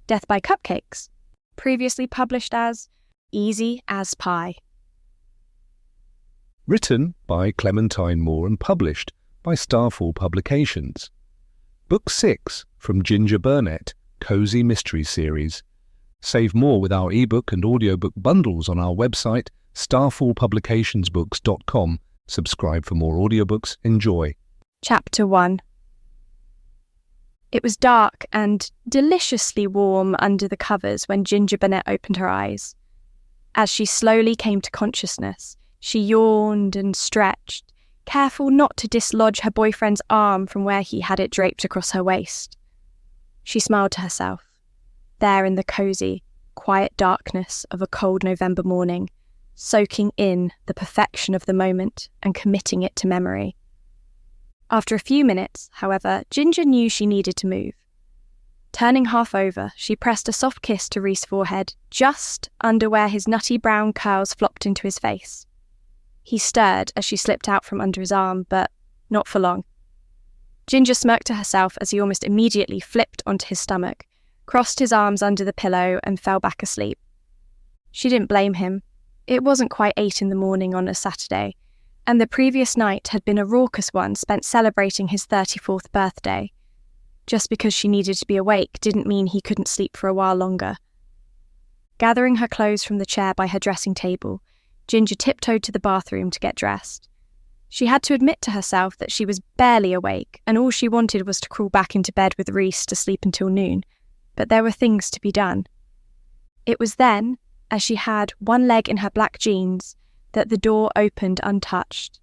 Death by Cupcakes, previously published as Easy as Pie. Written by Clementine Moore and published by Starfall Publications. Book 6 from Ginger Burnet, Cozy Mystery Series. Save more with our ebook and audiobook bundles on our website, starfallpublicationsbooks.com. Subscribe for more audiobooks. Enjoy. Chapter 1. It was dark and deliciously warm under the covers when Ginger Burnet opened her eyes. As she slowly came to consciousness, she yawned and stretched, careful not to dislodge her boyfriend's arm from where he had it draped across her waist. She smiled to herself, there in the cosy, quiet darkness of a cold November morning, soaking in the perfection of the moment and committing it to memory. After a few minutes, however, Ginger knew she needed to move. Turning half over, she pressed a soft kiss to Reese's forehead, just under where his nutty brown curls flopped into his face. He stirred as she slipped out from under his arm, but not for long. Ginger smirked to herself as he almost immediately flipped onto his stomach, crossed his arms under the pillow, and fell back asleep. She didn't blame him. It wasn't quite 8 in the morning on a Saturday, and the previous night had been a raucous one spent celebrating his 34th birthday. Just because she needed to be awake didn't mean he couldn't sleep for a while longer. Gathering her clothes from the chair by her dressing table, Ginger tiptoed to the bathroom to get dressed. She had to admit to herself that she was barely awake, and all she wanted was to crawl back into bed with Reese to sleep until noon, but there were things to be done. It was then, as she had one leg in her black jeans, that the door opened untouched.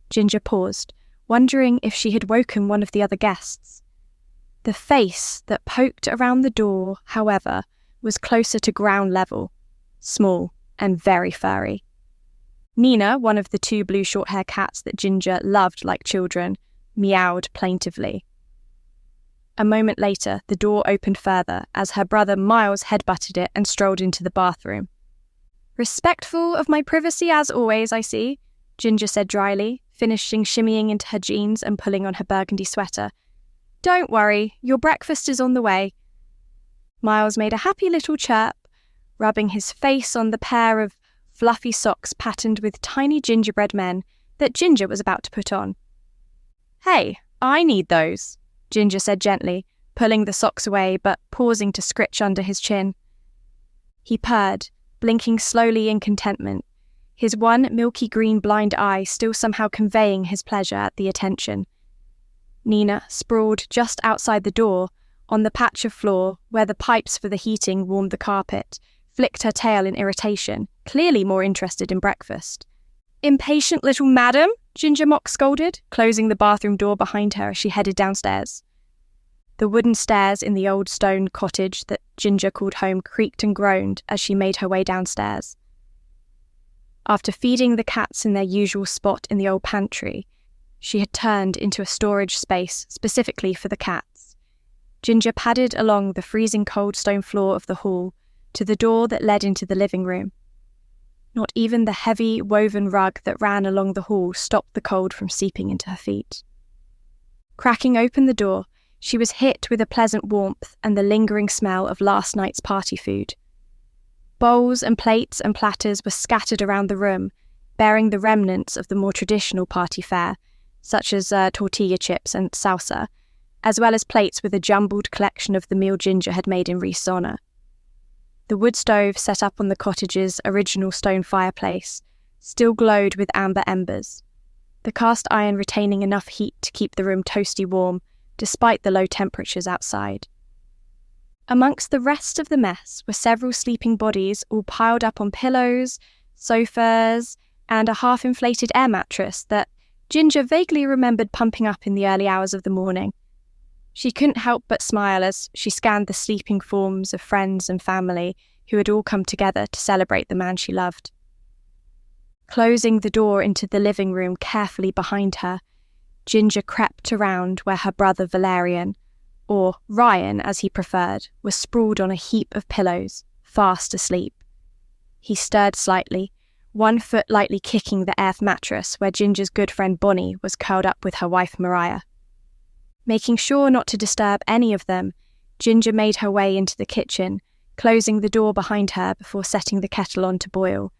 Ginger paused, wondering if she had woken one of the other guests. The face that poked around the door, however, was closer to ground level, small and very furry. Nina, one of the 2 blue short-hair cats that Ginger loved like children, meowed plaintively. A moment later, the door opened further as her brother Miles headbutted it and strolled into the bathroom. "Respectful of my privacy as always, I see," Ginger said dryly, finishing shimmying into her jeans and pulling on her burgundy sweater. "Don't worry, your breakfast is on the way." Miles made a happy little chirp, rubbing his face on the pair of fluffy socks patterned with tiny gingerbread men that Ginger was about to put on. "Hey, I need those," Ginger said gently, pulling the socks away but pausing to scritch under his chin. He purred, blinking slowly in contentment, his one milky green blind eye still somehow conveying his pleasure at the attention. Nina, sprawled just outside the door, on the patch of floor where the pipes for the heating warmed the carpet, flicked her tail in irritation, clearly more interested in breakfast. "Impatient little madam," Ginger mock scolded, closing the bathroom door behind her as she headed downstairs. The wooden stairs in the old stone cottage that Ginger called home creaked and groaned as she made her way downstairs. After feeding the cats in their usual spot in the old pantry, she had turned into a storage space specifically for the cats. Ginger padded along the freezing cold stone floor of the hall to the door that led into the living room. Not even the heavy woven rug that ran along the hall stopped the cold from seeping into her feet. Cracking open the door, she was hit with a pleasant warmth and the lingering smell of last night's party food. Bowls and plates and platters were scattered around the room, bearing the remnants of the more traditional party fare, such as tortilla chips and salsa, as well as plates with a jumbled collection of the meal Ginger had made in Reese's honour. The wood stove set up on the cottage's original stone fireplace still glowed with amber embers, the cast iron retaining enough heat to keep the room toasty warm despite the low temperatures outside. Amongst the rest of the mess were several sleeping bodies all piled up on pillows, sofas, and a half-inflated air mattress that Ginger vaguely remembered pumping up in the early hours of the morning. She couldn't help but smile as she scanned the sleeping forms of friends and family who had all come together to celebrate the man she loved. Closing the door into the living room carefully behind her, Ginger crept around where her brother Valerian, or Ryan as he preferred, was sprawled on a heap of pillows, fast asleep. He stirred slightly, one foot lightly kicking the earth mattress where Ginger's good friend Bonnie was curled up with her wife Mariah. Making sure not to disturb any of them, Ginger made her way into the kitchen, closing the door behind her before setting the kettle on to boil.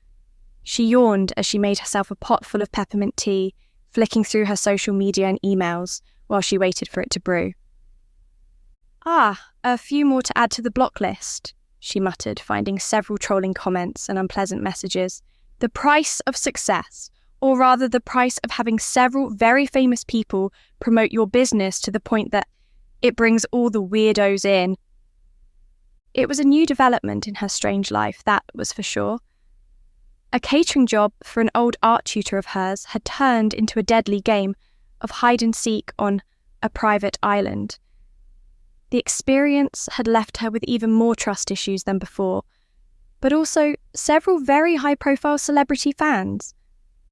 She yawned as she made herself a pot full of peppermint tea, flicking through her social media and emails while she waited for it to brew. A few more to add to the block list, she muttered, finding several trolling comments and unpleasant messages. The price of success, or rather the price of having several very famous people promote your business to the point that it brings all the weirdos in. It was a new development in her strange life, that was for sure. A catering job for an old art tutor of hers had turned into a deadly game of hide-and-seek on a private island. The experience had left her with even more trust issues than before, but also several very high-profile celebrity fans.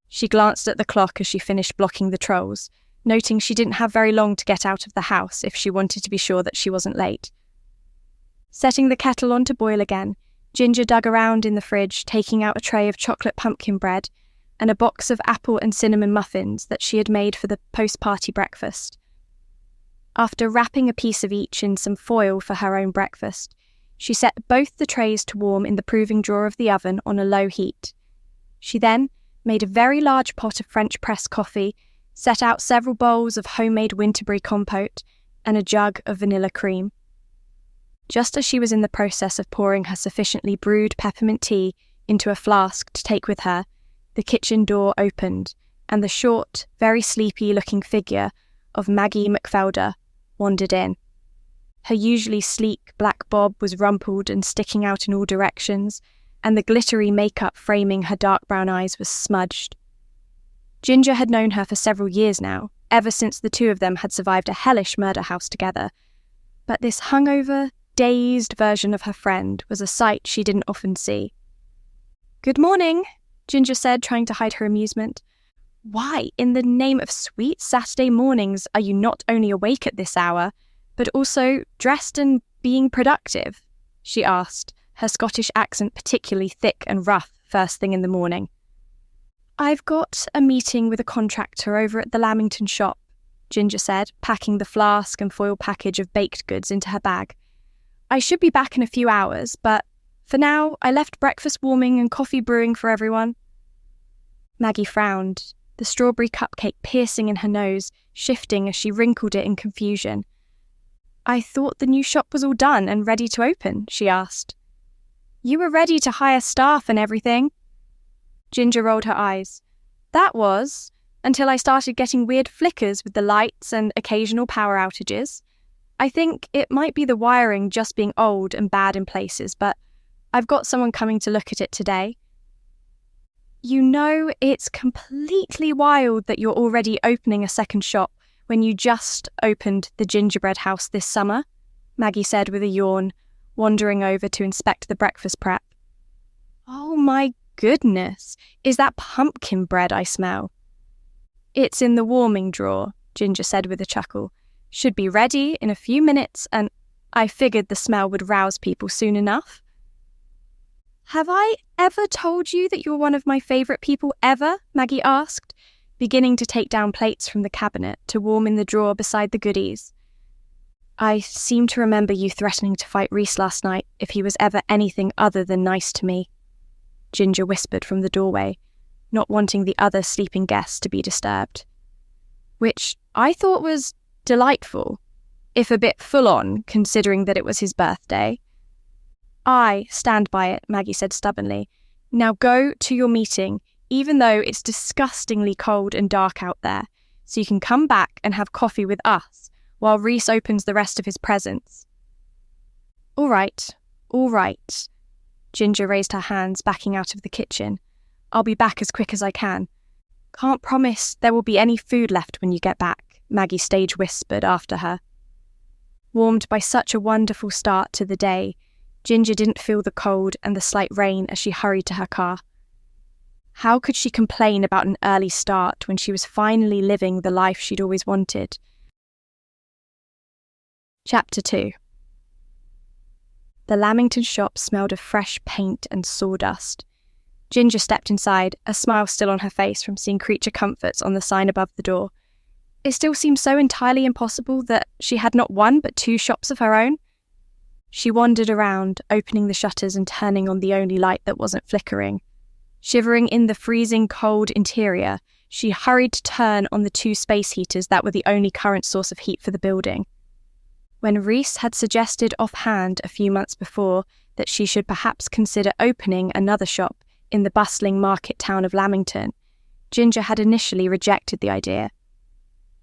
She glanced at the clock as she finished blocking the trolls, noting she didn't have very long to get out of the house if she wanted to be sure that she wasn't late. Setting the kettle on to boil again, Ginger dug around in the fridge, taking out a tray of chocolate pumpkin bread and a box of apple and cinnamon muffins that she had made for the post-party breakfast. After wrapping a piece of each in some foil for her own breakfast, she set both the trays to warm in the proving drawer of the oven on a low heat. She then made a very large pot of French press coffee, set out several bowls of homemade Winterberry compote, and a jug of vanilla cream. Just as she was in the process of pouring her sufficiently brewed peppermint tea into a flask to take with her, the kitchen door opened, and the short, very sleepy-looking figure of Maggie McFelder wandered in. Her usually sleek black bob was rumpled and sticking out in all directions, and the glittery makeup framing her dark brown eyes was smudged. Ginger had known her for several years now, ever since the two of them had survived a hellish murder house together. But this hungover, dazed version of her friend was a sight she didn't often see. "Good morning," Ginger said, trying to hide her amusement. "Why, in the name of sweet Saturday mornings, are you not only awake at this hour, but also dressed and being productive?" she asked, her Scottish accent particularly thick and rough first thing in the morning. "I've got a meeting with a contractor over at the Lamington shop," Ginger said, packing the flask and foil package of baked goods into her bag. "I should be back in a few hours, but for now, I left breakfast warming and coffee brewing for everyone." Maggie frowned, the strawberry cupcake piercing in her nose, shifting as she wrinkled it in confusion. "I thought the new shop was all done and ready to open," she asked. "You were ready to hire staff and everything." Ginger rolled her eyes. "That was, until I started getting weird flickers with the lights and occasional power outages. I think it might be the wiring just being old and bad in places, but I've got someone coming to look at it today." "You know, it's completely wild that you're already opening a second shop when you just opened the gingerbread house this summer," Maggie said with a yawn, wandering over to inspect the breakfast prep. "Oh my goodness, is that pumpkin bread I smell?" "It's in the warming drawer," Ginger said with a chuckle. "Should be ready in a few minutes, and I figured the smell would rouse people soon enough." "Have I ever told you that you're one of my favourite people ever?" Maggie asked, beginning to take down plates from the cabinet to warm in the drawer beside the goodies. "I seem to remember you threatening to fight Reese last night if he was ever anything other than nice to me," Ginger whispered from the doorway, not wanting the other sleeping guests to be disturbed. Which I thought was delightful, if a bit full-on, considering that it was his birthday. "I stand by it," Maggie said stubbornly. "Now go to your meeting, even though it's disgustingly cold and dark out there, so you can come back and have coffee with us while Reese opens the rest of his presents." All right. Ginger raised her hands, backing out of the kitchen. "I'll be back as quick as I can. Can't promise there will be any food left when you get back," Maggie stage whispered after her. Warmed by such a wonderful start to the day, Ginger didn't feel the cold and the slight rain as she hurried to her car. How could she complain about an early start when she was finally living the life she'd always wanted? Chapter 2. The Lamington shop smelled of fresh paint and sawdust. Ginger stepped inside, a smile still on her face from seeing Creature Comforts on the sign above the door. It still seemed so entirely impossible that she had not one but two shops of her own. She wandered around, opening the shutters and turning on the only light that wasn't flickering. Shivering in the freezing cold interior, she hurried to turn on the 2 space heaters that were the only current source of heat for the building. When Reese had suggested offhand a few months before that she should perhaps consider opening another shop in the bustling market town of Lamington, Ginger had initially rejected the idea.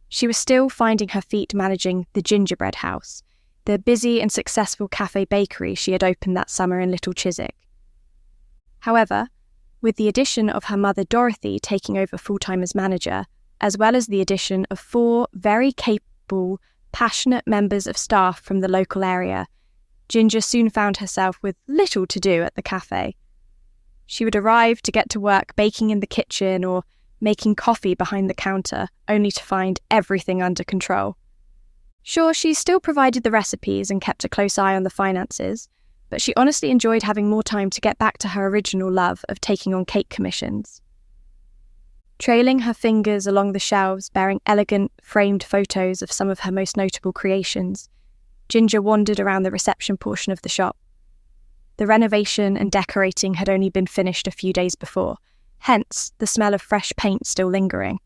She was still finding her feet managing the Gingerbread House, the busy and successful cafe bakery she had opened that summer in Little Chiswick. However, with the addition of her mother Dorothy taking over full-time as manager, as well as the addition of 4 very capable, passionate members of staff from the local area, Ginger soon found herself with little to do at the cafe. She would arrive to get to work baking in the kitchen or making coffee behind the counter, only to find everything under control. Sure, she still provided the recipes and kept a close eye on the finances, but she honestly enjoyed having more time to get back to her original love of taking on cake commissions. Trailing her fingers along the shelves bearing elegant, framed photos of some of her most notable creations, Ginger wandered around the reception portion of the shop. The renovation and decorating had only been finished a few days before, hence the smell of fresh paint still lingering.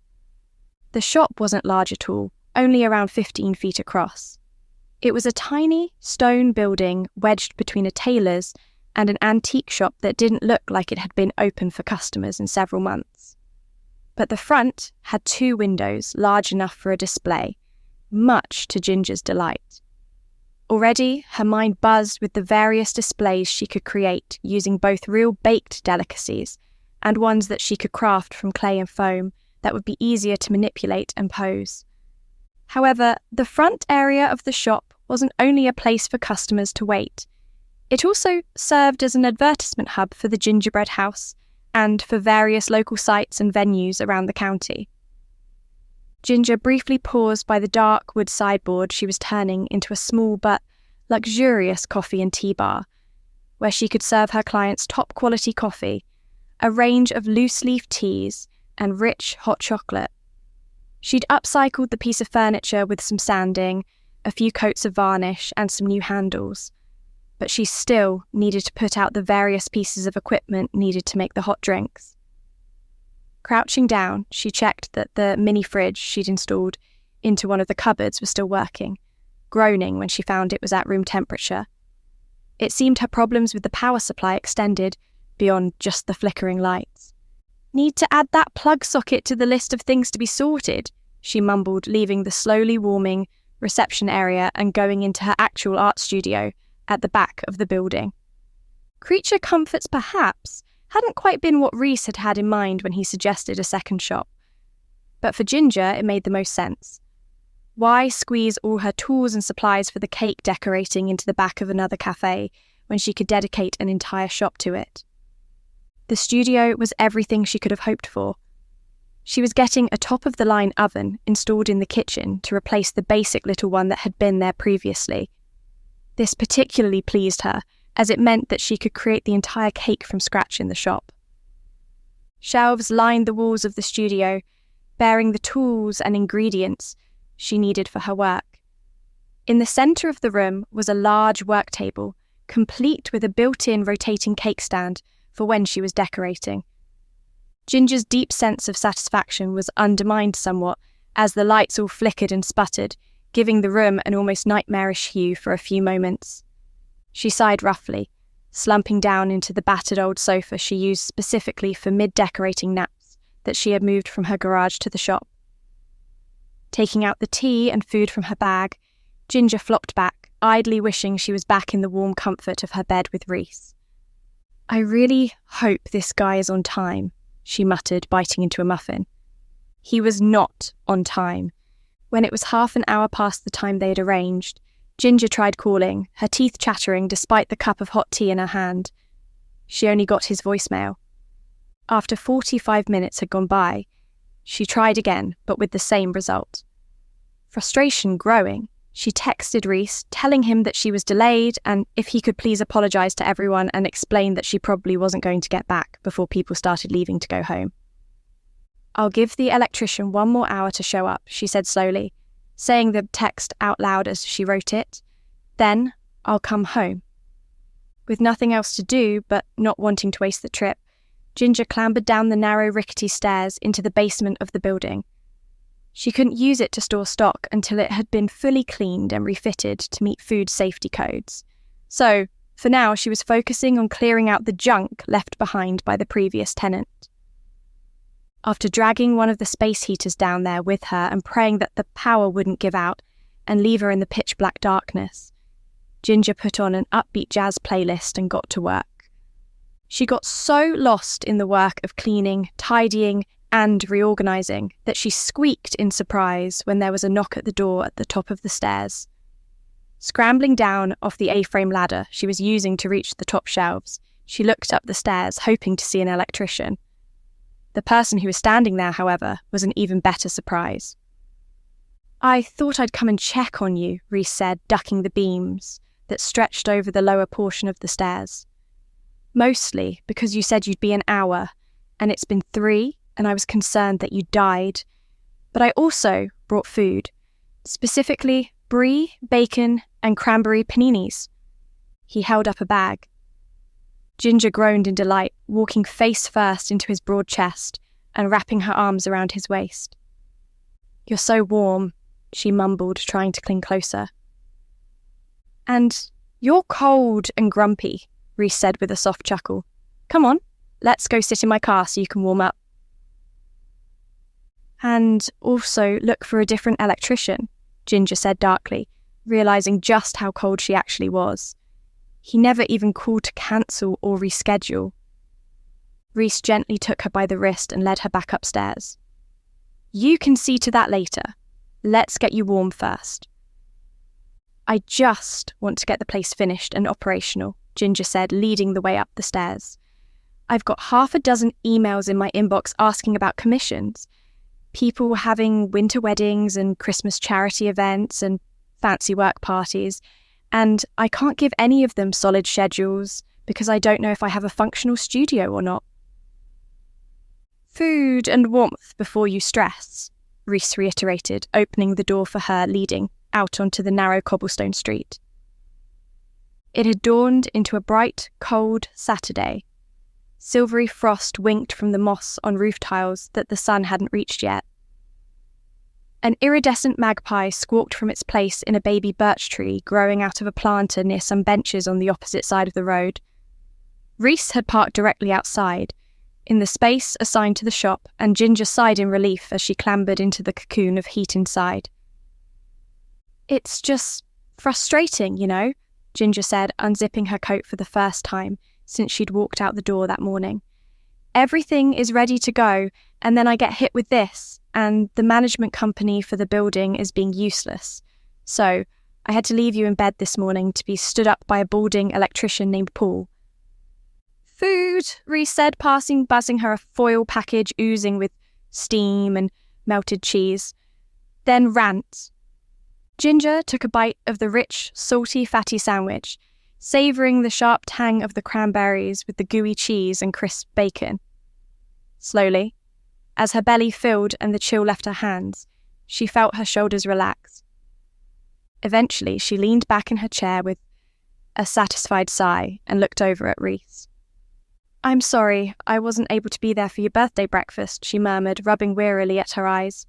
The shop wasn't large at all, only around 15 feet across. It was a tiny stone building wedged between a tailor's and an antique shop that didn't look like it had been open for customers in several months. But the front had 2 windows large enough for a display, much to Ginger's delight. Already, her mind buzzed with the various displays she could create using both real baked delicacies and ones that she could craft from clay and foam that would be easier to manipulate and pose. However, the front area of the shop wasn't only a place for customers to wait. It also served as an advertisement hub for the Gingerbread House and for various local sites and venues around the county. Ginger briefly paused by the dark wood sideboard she was turning into a small but luxurious coffee and tea bar, where she could serve her clients top-quality coffee, a range of loose-leaf teas, and rich hot chocolate. She'd upcycled the piece of furniture with some sanding, a few coats of varnish, and some new handles, but she still needed to put out the various pieces of equipment needed to make the hot drinks. Crouching down, she checked that the mini fridge she'd installed into one of the cupboards was still working, groaning when she found it was at room temperature. It seemed her problems with the power supply extended beyond just the flickering lights. "Need to add that plug socket to the list of things to be sorted," she mumbled, leaving the slowly warming reception area and going into her actual art studio at the back of the building. Creature comforts, perhaps, hadn't quite been what Reese had had in mind when he suggested a second shop. But for Ginger, it made the most sense. Why squeeze all her tools and supplies for the cake decorating into the back of another cafe when she could dedicate an entire shop to it? The studio was everything she could have hoped for. She was getting a top-of-the-line oven installed in the kitchen to replace the basic little one that had been there previously. This particularly pleased her, as it meant that she could create the entire cake from scratch in the shop. Shelves lined the walls of the studio, bearing the tools and ingredients she needed for her work. In the centre of the room was a large work table, complete with a built-in rotating cake stand for when she was decorating. Ginger's deep sense of satisfaction was undermined somewhat as the lights all flickered and sputtered, giving the room an almost nightmarish hue for a few moments. She sighed roughly, slumping down into the battered old sofa she used specifically for mid-decorating naps that she had moved from her garage to the shop. Taking out the tea and food from her bag, Ginger flopped back, idly wishing she was back in the warm comfort of her bed with Reese. "I really hope this guy is on time," she muttered, biting into a muffin. He was not on time. When it was half an hour past the time they had arranged, Ginger tried calling, her teeth chattering despite the cup of hot tea in her hand. She only got his voicemail. After 45 minutes had gone by, she tried again, but with the same result. Frustration growing, she texted Reese, telling him that she was delayed and if he could please apologise to everyone and explain that she probably wasn't going to get back before people started leaving to go home. "I'll give the electrician 1 more hour to show up," she said slowly, saying the text out loud as she wrote it. Then, I'll come home. With nothing else to do, but not wanting to waste the trip, Ginger clambered down the narrow, rickety stairs into the basement of the building. She couldn't use it to store stock until it had been fully cleaned and refitted to meet food safety codes. So, for now, she was focusing on clearing out the junk left behind by the previous tenant. After dragging one of the space heaters down there with her and praying that the power wouldn't give out and leave her in the pitch-black darkness, Ginger put on an upbeat jazz playlist and got to work. She got so lost in the work of cleaning, tidying, and reorganising that she squeaked in surprise when there was a knock at the door at the top of the stairs. Scrambling down off the A-frame ladder she was using to reach the top shelves, she looked up the stairs, hoping to see an electrician. The person who was standing there, however, was an even better surprise. "I thought I'd come and check on you," Reese said, ducking the beams that stretched over the lower portion of the stairs. "Mostly because you said you'd be an hour, and it's been 3, and I was concerned that you died. But I also brought food, specifically brie, bacon, and cranberry paninis." He held up a bag. Ginger groaned in delight, walking face first into his broad chest and wrapping her arms around his waist. "You're so warm," she mumbled, trying to cling closer. "And you're cold and grumpy," Reese said with a soft chuckle. "Come on, let's go sit in my car so you can warm up." "And also look for a different electrician," Ginger said darkly, realising just how cold she actually was. He never even called to cancel or reschedule. Reese gently took her by the wrist and led her back upstairs. "You can see to that later. Let's get you warm first." "I just want to get the place finished and operational," Ginger said, leading the way up the stairs. "I've got 6 emails in my inbox asking about commissions. People having winter weddings and Christmas charity events and fancy work parties, and I can't give any of them solid schedules because I don't know if I have a functional studio or not." "Food and warmth before you stress," Reese reiterated, opening the door for her, leading out onto the narrow cobblestone street. It had dawned into a bright, cold Saturday. Silvery frost winked from the moss on roof tiles that the sun hadn't reached yet. An iridescent magpie squawked from its place in a baby birch tree growing out of a planter near some benches on the opposite side of the road. Reese had parked directly outside, in the space assigned to the shop, and Ginger sighed in relief as she clambered into the cocoon of heat inside. "It's just frustrating, you know," Ginger said, unzipping her coat for the first time since she'd walked out the door that morning. "Everything is ready to go, and then I get hit with this, and the management company for the building is being useless. So I had to leave you in bed this morning to be stood up by a balding electrician named Paul." "Food," Reese said, buzzing her a foil package oozing with steam and melted cheese. Then rant. Ginger took a bite of the rich, salty, fatty sandwich, savouring the sharp tang of the cranberries with the gooey cheese and crisp bacon. Slowly, as her belly filled and the chill left her hands, she felt her shoulders relax. Eventually, she leaned back in her chair with a satisfied sigh and looked over at Reese. "I'm sorry, I wasn't able to be there for your birthday breakfast," she murmured, rubbing wearily at her eyes.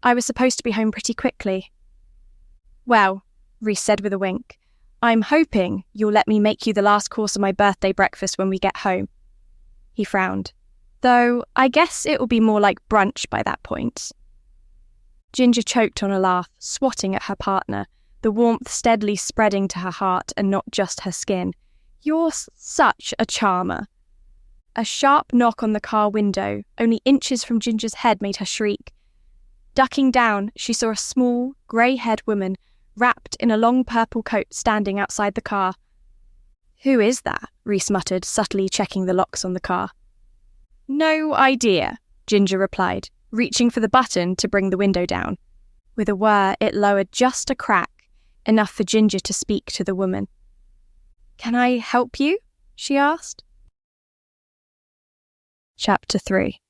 "I was supposed to be home pretty quickly." "Well," Reese said with a wink, "I'm hoping you'll let me make you the last course of my birthday breakfast when we get home." He frowned. "Though I guess it will be more like brunch by that point." Ginger choked on a laugh, swatting at her partner, the warmth steadily spreading to her heart and not just her skin. "You're such a charmer." A sharp knock on the car window, only inches from Ginger's head, made her shriek. Ducking down, she saw a small, grey-haired woman wrapped in a long purple coat standing outside the car. "Who is that?" Reese muttered, subtly checking the locks on the car. "No idea," Ginger replied, reaching for the button to bring the window down. With a whir, it lowered just a crack, enough for Ginger to speak to the woman. "Can I help you?" she asked. Chapter 3.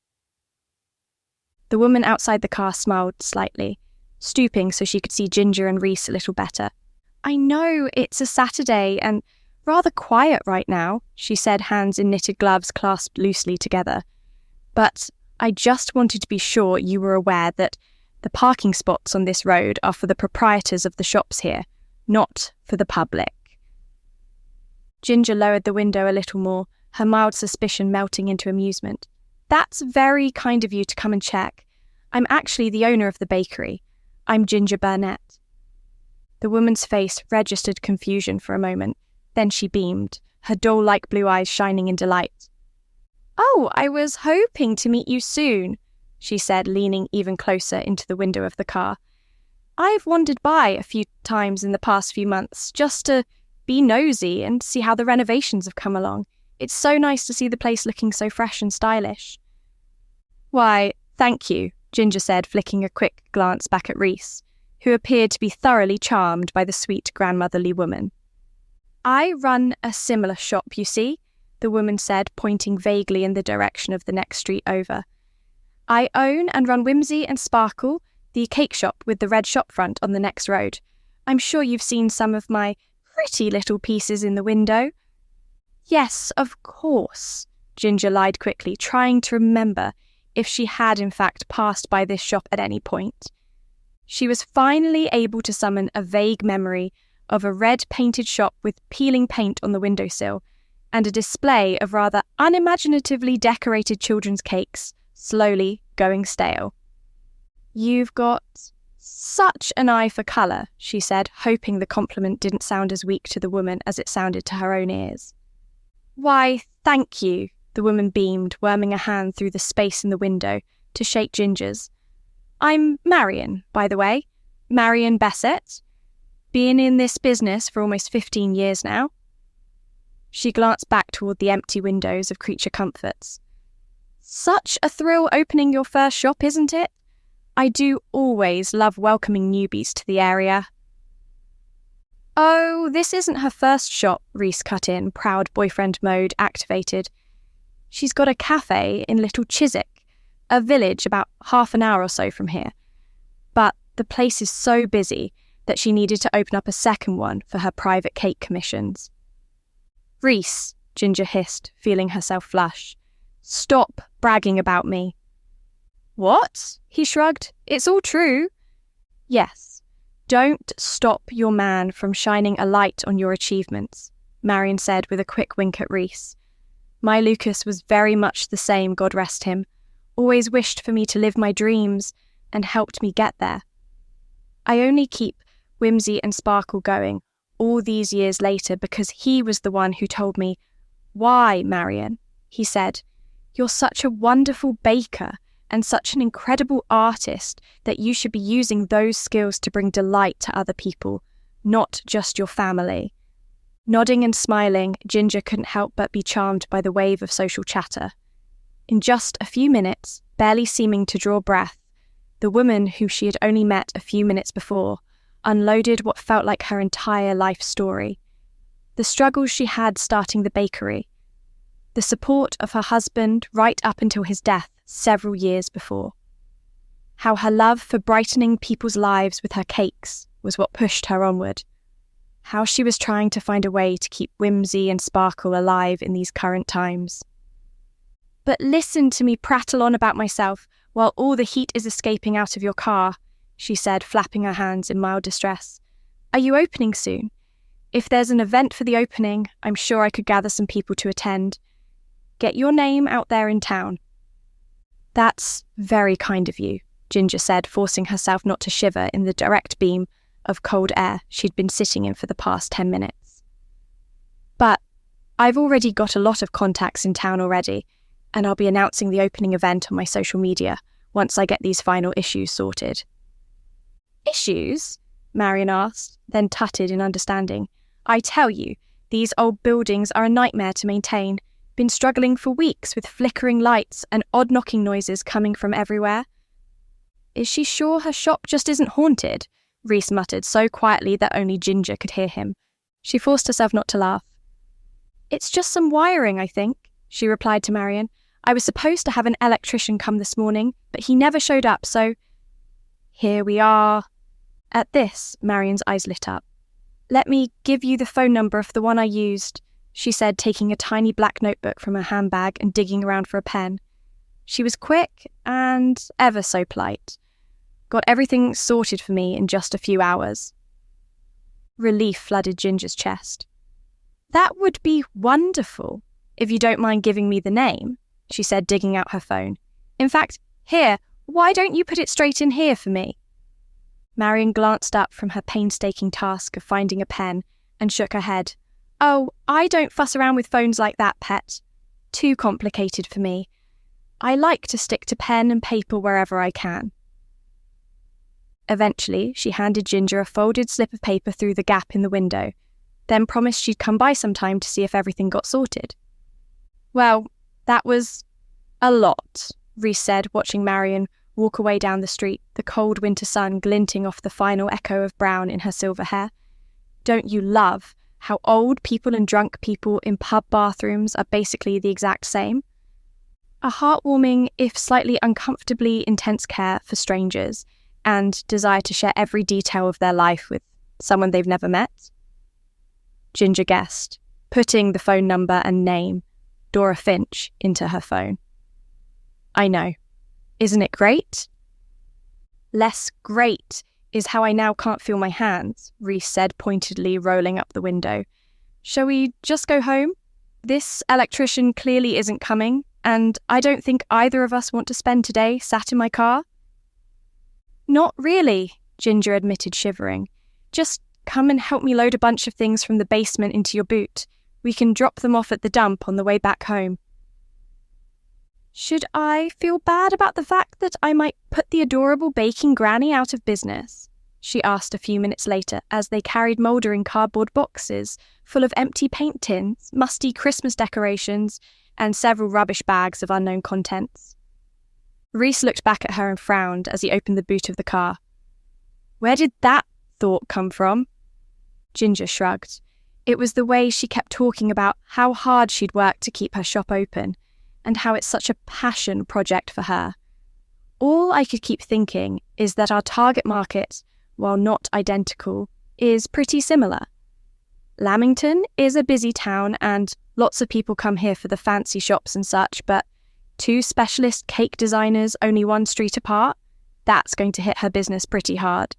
The woman outside the car smiled slightly, stooping so she could see Ginger and Reese a little better. I know it's a Saturday and rather quiet right now, she said, hands in knitted gloves clasped loosely together. But I just wanted to be sure you were aware that the parking spots on this road are for the proprietors of the shops here, not for the public. Ginger lowered the window a little more, her mild suspicion melting into amusement. That's very kind of you to come and check. I'm actually the owner of the bakery. I'm Ginger Burnet. The woman's face registered confusion for a moment. Then she beamed, her doll-like blue eyes shining in delight. Oh, I was hoping to meet you soon, she said, leaning even closer into the window of the car. I've wandered by a few times in the past few months just to be nosy and see how the renovations have come along. It's so nice to see the place looking so fresh and stylish. Why, thank you, Ginger said, flicking a quick glance back at Rhys, who appeared to be thoroughly charmed by the sweet grandmotherly woman. I run a similar shop, you see, the woman said, pointing vaguely in the direction of the next street over. I own and run Whimsy and Sparkle, the cake shop with the red shop front on the next road. I'm sure you've seen some of my pretty little pieces in the window. Yes, of course, Ginger lied quickly, trying to remember if she had in fact passed by this shop at any point. She was finally able to summon a vague memory of a red-painted shop with peeling paint on the windowsill and a display of rather unimaginatively decorated children's cakes, slowly going stale. You've got such an eye for colour, she said, hoping the compliment didn't sound as weak to the woman as it sounded to her own ears. Why, thank you, the woman beamed, worming a hand through the space in the window to shake Ginger's. I'm Marion, by the way, Marion Bessett. Been in this business for almost 15 years now. She glanced back toward the empty windows of Creature Comforts. Such a thrill opening your first shop, isn't it? I do always love welcoming newbies to the area. Oh, this isn't her first shop, Rhys cut in, proud boyfriend mode activated. She's got a cafe in Little Chiswick, a village about half an hour or so from here. But the place is so busy that she needed to open up a second one for her private cake commissions. Rhys, Ginger hissed, feeling herself flush. Stop bragging about me. What? He shrugged. It's all true. Yes. Don't stop your man from shining a light on your achievements, Marion said with a quick wink at Rhys. My Lucas was very much the same, God rest him. Always wished for me to live my dreams and helped me get there. I only keep Whimsy and Sparkle going all these years later because he was the one who told me, Why, Marion? He said, You're such a wonderful baker and such an incredible artist that you should be using those skills to bring delight to other people, not just your family. Nodding and smiling, Ginger couldn't help but be charmed by the wave of social chatter. In just a few minutes, barely seeming to draw breath, the woman who she had only met a few minutes before unloaded what felt like her entire life story. The struggles she had starting the bakery, the support of her husband right up until his death several years before. How her love for brightening people's lives with her cakes was what pushed her onward. How she was trying to find a way to keep Whimsy and Sparkle alive in these current times. But listen to me prattle on about myself while all the heat is escaping out of your car, she said, flapping her hands in mild distress. Are you opening soon? If there's an event for the opening, I'm sure I could gather some people to attend. Get your name out there in town. That's very kind of you, Ginger said, forcing herself not to shiver in the direct beam of cold air she'd been sitting in for the past 10 minutes. But I've already got a lot of contacts in town already, and I'll be announcing the opening event on my social media once I get these final issues sorted. Issues? Marion asked, then tutted in understanding. I tell you, these old buildings are a nightmare to maintain. Been struggling for weeks with flickering lights and odd knocking noises coming from everywhere. Is she sure her shop just isn't haunted? Rhys muttered so quietly that only Ginger could hear him. She forced herself not to laugh. It's just some wiring, I think, she replied to Marion. I was supposed to have an electrician come this morning, but he never showed up, so... Here we are. At this, Marion's eyes lit up. Let me give you the phone number of the one I used, she said, taking a tiny black notebook from her handbag and digging around for a pen. She was quick and ever so polite. Got everything sorted for me in just a few hours. Relief flooded Ginger's chest. That would be wonderful, if you don't mind giving me the name, she said, digging out her phone. In fact, here, why don't you put it straight in here for me? Marion glanced up from her painstaking task of finding a pen and shook her head. Oh, I don't fuss around with phones like that, pet. Too complicated for me. I like to stick to pen and paper wherever I can. Eventually, she handed Ginger a folded slip of paper through the gap in the window, then promised she'd come by sometime to see if everything got sorted. Well, that was a lot, Reese said, watching Marion walk away down the street, the cold winter sun glinting off the final echo of brown in her silver hair. Don't you love how old people and drunk people in pub bathrooms are basically the exact same? A heartwarming, if slightly uncomfortably intense care for strangers and desire to share every detail of their life with someone they've never met? Ginger guessed, putting the phone number and name, Dora Finch, into her phone. I know. Isn't it great? Less great is how I now can't feel my hands, Reese said pointedly, rolling up the window. Shall we just go home? This electrician clearly isn't coming, and I don't think either of us want to spend today sat in my car. Not really, Ginger admitted, shivering. Just come and help me load a bunch of things from the basement into your boot. We can drop them off at the dump on the way back home. Should I feel bad about the fact that I might put the adorable baking granny out of business? She asked a few minutes later as they carried mouldering cardboard boxes full of empty paint tins, musty Christmas decorations, and several rubbish bags of unknown contents. Reese looked back at her and frowned as he opened the boot of the car. Where did that thought come from? Ginger shrugged. It was the way she kept talking about how hard she'd worked to keep her shop open, and how it's such a passion project for her. All I could keep thinking is that our target market, while not identical, is pretty similar. Lamington is a busy town and lots of people come here for the fancy shops and such, but 2 specialist cake designers only 1 street apart, that's going to hit her business pretty hard.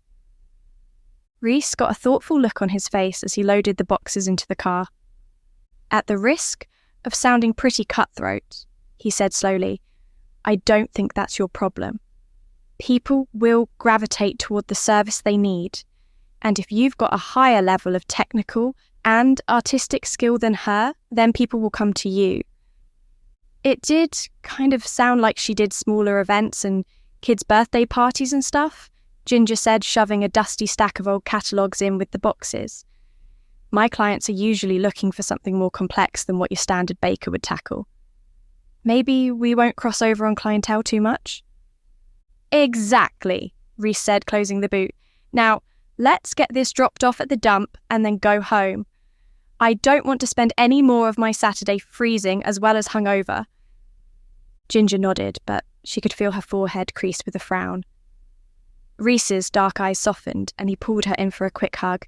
Reese got a thoughtful look on his face as he loaded the boxes into the car. At the risk of sounding pretty cutthroat, he said slowly, I don't think that's your problem. People will gravitate toward the service they need, and if you've got a higher level of technical and artistic skill than her, then people will come to you. It did kind of sound like she did smaller events and kids' birthday parties and stuff, Ginger said, shoving a dusty stack of old catalogues in with the boxes. My clients are usually looking for something more complex than what your standard baker would tackle. Maybe we won't cross over on clientele too much? Exactly, Reese said, closing the boot. Now, let's get this dropped off at the dump and then go home. I don't want to spend any more of my Saturday freezing as well as hungover. Ginger nodded, but she could feel her forehead creased with a frown. Reese's dark eyes softened and he pulled her in for a quick hug.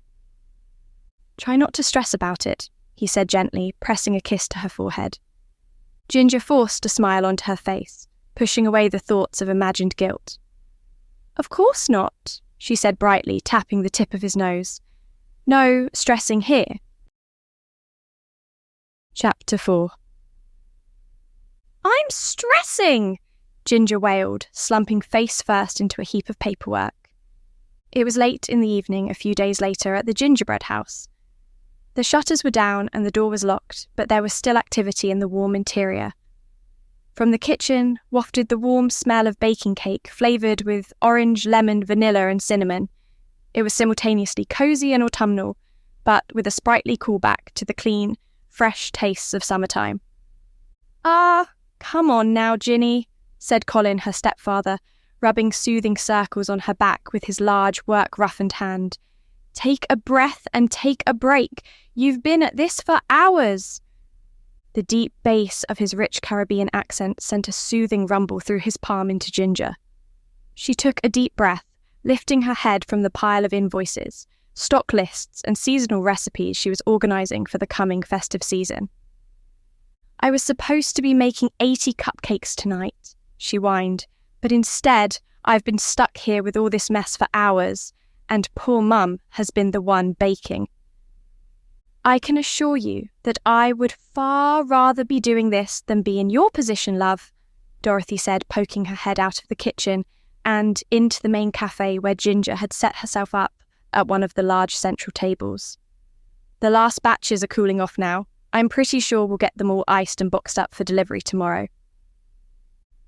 Try not to stress about it, he said gently, pressing a kiss to her forehead. Ginger forced a smile onto her face, pushing away the thoughts of imagined guilt. Of course not, she said brightly, tapping the tip of his nose. No stressing here. Chapter 4. I'm stressing, Ginger wailed, slumping face first into a heap of paperwork. It was late in the evening a few days later at the gingerbread house. The shutters were down and the door was locked, but there was still activity in the warm interior. From the kitchen wafted the warm smell of baking cake flavoured with orange, lemon, vanilla and cinnamon. It was simultaneously cosy and autumnal, but with a sprightly callback to the clean, fresh tastes of summertime. Ah, come on now, Ginny, said Colin, her stepfather, rubbing soothing circles on her back with his large, work-roughened hand. Take a breath and take a break. You've been at this for hours. The deep bass of his rich Caribbean accent sent a soothing rumble through his palm into Ginger. She took a deep breath, lifting her head from the pile of invoices, stock lists, and seasonal recipes she was organising for the coming festive season. "I was supposed to be making 80 cupcakes tonight," she whined, "but instead I've been stuck here with all this mess for hours, and poor Mum has been the one baking." "I can assure you that I would far rather be doing this than be in your position, love," Dorothy said, poking her head out of the kitchen and into the main cafe where Ginger had set herself up at one of the large central tables. "The last batches are cooling off now. I'm pretty sure we'll get them all iced and boxed up for delivery tomorrow."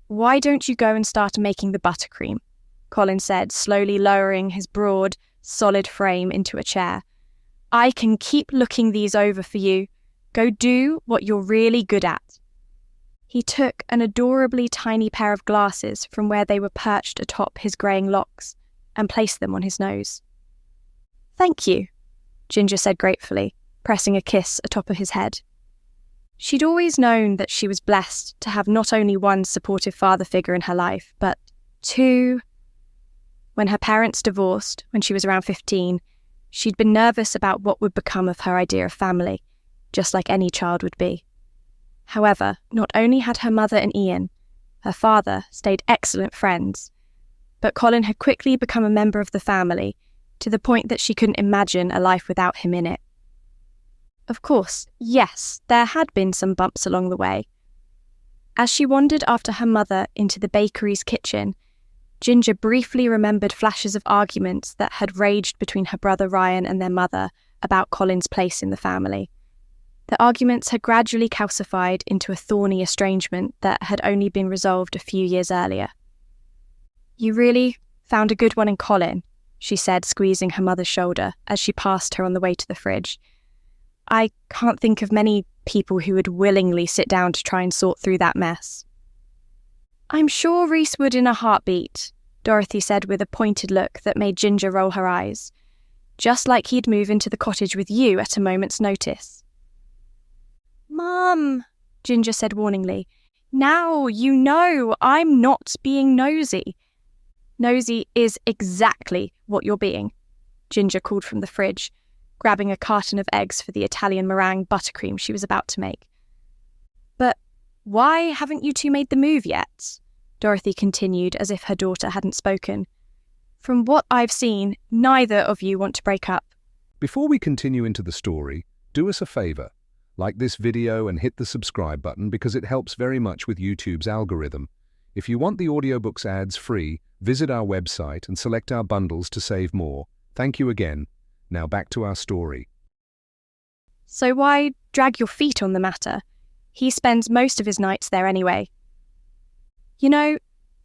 "Why don't you go and start making the buttercream?" Colin said, slowly lowering his broad, solid frame into a chair. "I can keep looking these over for you. Go do what you're really good at." He took an adorably tiny pair of glasses from where they were perched atop his greying locks and placed them on his nose. "Thank you," Ginger said gratefully, pressing a kiss atop of his head. She'd always known that she was blessed to have not only one supportive father figure in her life, but two. When her parents divorced when she was around 15, she'd been nervous about what would become of her idea of family, just like any child would be. However, not only had her mother and Ian, her father, stayed excellent friends, but Colin had quickly become a member of the family, to the point that she couldn't imagine a life without him in it. Of course, yes, there had been some bumps along the way. As she wandered after her mother into the bakery's kitchen, Ginger briefly remembered flashes of arguments that had raged between her brother Ryan and their mother about Colin's place in the family. The arguments had gradually calcified into a thorny estrangement that had only been resolved a few years earlier. "You really found a good one in Colin," she said, squeezing her mother's shoulder as she passed her on the way to the fridge. "I can't think of many people who would willingly sit down to try and sort through that mess." "I'm sure Reese would in a heartbeat," Dorothy said with a pointed look that made Ginger roll her eyes. "Just like he'd move into the cottage with you at a moment's notice." "Mum," Ginger said warningly, "now you know I'm not being nosy." "Nosy is exactly what you're being," Ginger called from the fridge, grabbing a carton of eggs for the Italian meringue buttercream she was about to make. "But why haven't you two made the move yet?" Dorothy continued as if her daughter hadn't spoken. "From what I've seen, neither of you want to break up." Before we continue into the story, do us a favour. Like this video and hit the subscribe button because it helps very much with YouTube's algorithm. If you want the audiobooks ads free, visit our website and select our bundles to save more. Thank you again. Now back to our story. "So why drag your feet on the matter? He spends most of his nights there anyway." "You know,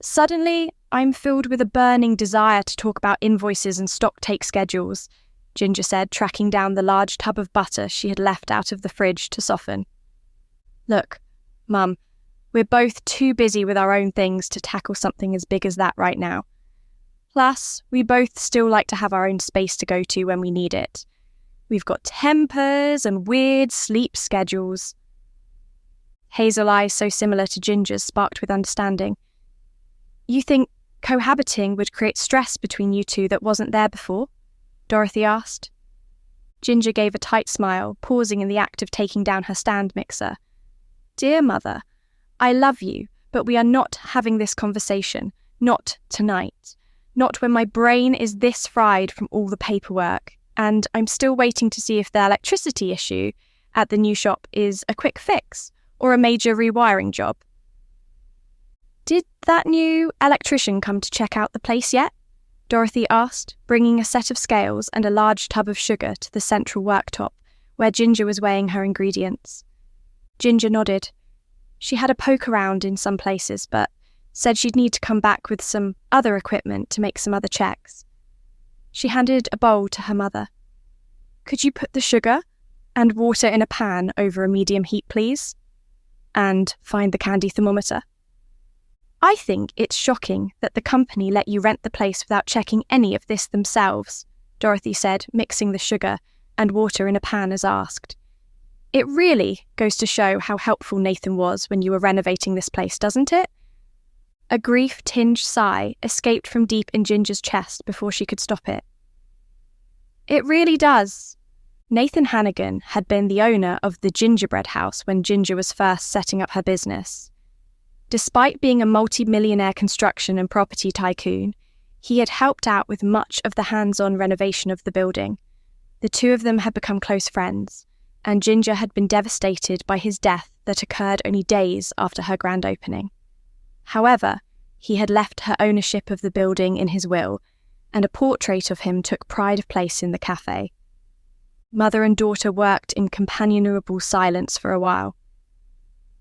suddenly I'm filled with a burning desire to talk about invoices and stock take schedules," Ginger said, tracking down the large tub of butter she had left out of the fridge to soften. "Look, Mum, we're both too busy with our own things to tackle something as big as that right now. Plus, we both still like to have our own space to go to when we need it. We've got tempers and weird sleep schedules." Hazel eyes so similar to Ginger's sparked with understanding. "You think cohabiting would create stress between you two that wasn't there before?" Dorothy asked. Ginger gave a tight smile, pausing in the act of taking down her stand mixer. "Dear Mother, I love you, but we are not having this conversation. Not tonight. Not when my brain is this fried from all the paperwork, and I'm still waiting to see if the electricity issue at the new shop is a quick fix or a major rewiring job." "Did that new electrician come to check out the place yet?" Dorothy asked, bringing a set of scales and a large tub of sugar to the central worktop, where Ginger was weighing her ingredients. Ginger nodded. She had a poke around in some places, but said she'd need to come back with some other equipment to make some other checks. She handed a bowl to her mother. "Could you put the sugar and water in a pan over a medium heat, please? And find the candy thermometer." "I think it's shocking that the company let you rent the place without checking any of this themselves," Dorothy said, mixing the sugar and water in a pan as asked. "It really goes to show how helpful Nathan was when you were renovating this place, doesn't it?" A grief-tinged sigh escaped from deep in Ginger's chest before she could stop it. It really does. Nathan Hannigan had been the owner of the gingerbread house when Ginger was first setting up her business. Despite being a multi-millionaire construction and property tycoon, he had helped out with much of the hands-on renovation of the building. The two of them had become close friends, and Ginger had been devastated by his death that occurred only days after her grand opening. However, he had left her ownership of the building in his will, and a portrait of him took pride of place in the cafe. Mother and daughter worked in companionable silence for a while.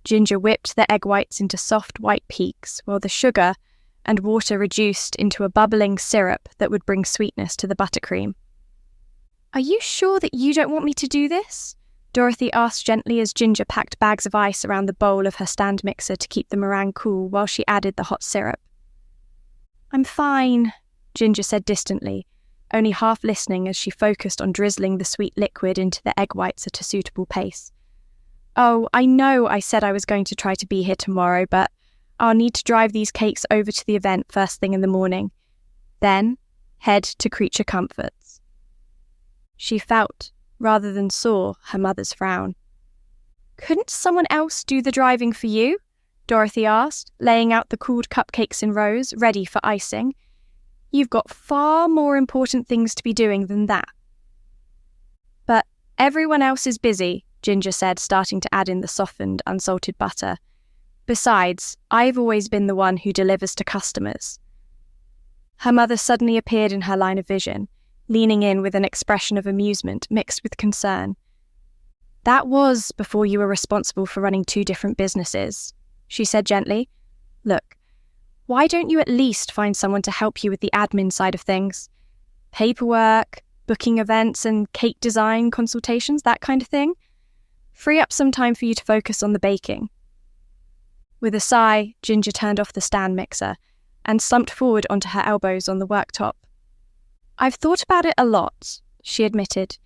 Ginger whipped the egg whites into soft white peaks, while the sugar and water reduced into a bubbling syrup that would bring sweetness to the buttercream. "Are you sure that you don't want me to do this?" Dorothy asked gently as Ginger packed bags of ice around the bowl of her stand mixer to keep the meringue cool while she added the hot syrup. "I'm fine," Ginger said distantly, only half listening as she focused on drizzling the sweet liquid into the egg whites at a suitable pace. "Oh, I know I said I was going to try to be here tomorrow, but I'll need to drive these cakes over to the event first thing in the morning. Then, head to Creature Comforts." She felt, rather than saw, her mother's frown. "Couldn't someone else do the driving for you?" Dorothy asked, laying out the cooled cupcakes in rows, ready for icing. "You've got far more important things to be doing than that." "But everyone else is busy," Ginger said, starting to add in the softened, unsalted butter. "Besides, I've always been the one who delivers to customers." Her mother suddenly appeared in her line of vision, leaning in with an expression of amusement mixed with concern. "That was before you were responsible for running 2 different businesses," she said gently. "Look, why don't you at least find someone to help you with the admin side of things? Paperwork, booking events and cake design consultations, that kind of thing. Free up some time for you to focus on the baking." With a sigh, Ginger turned off the stand mixer and slumped forward onto her elbows on the worktop. "I've thought about it a lot," she admitted.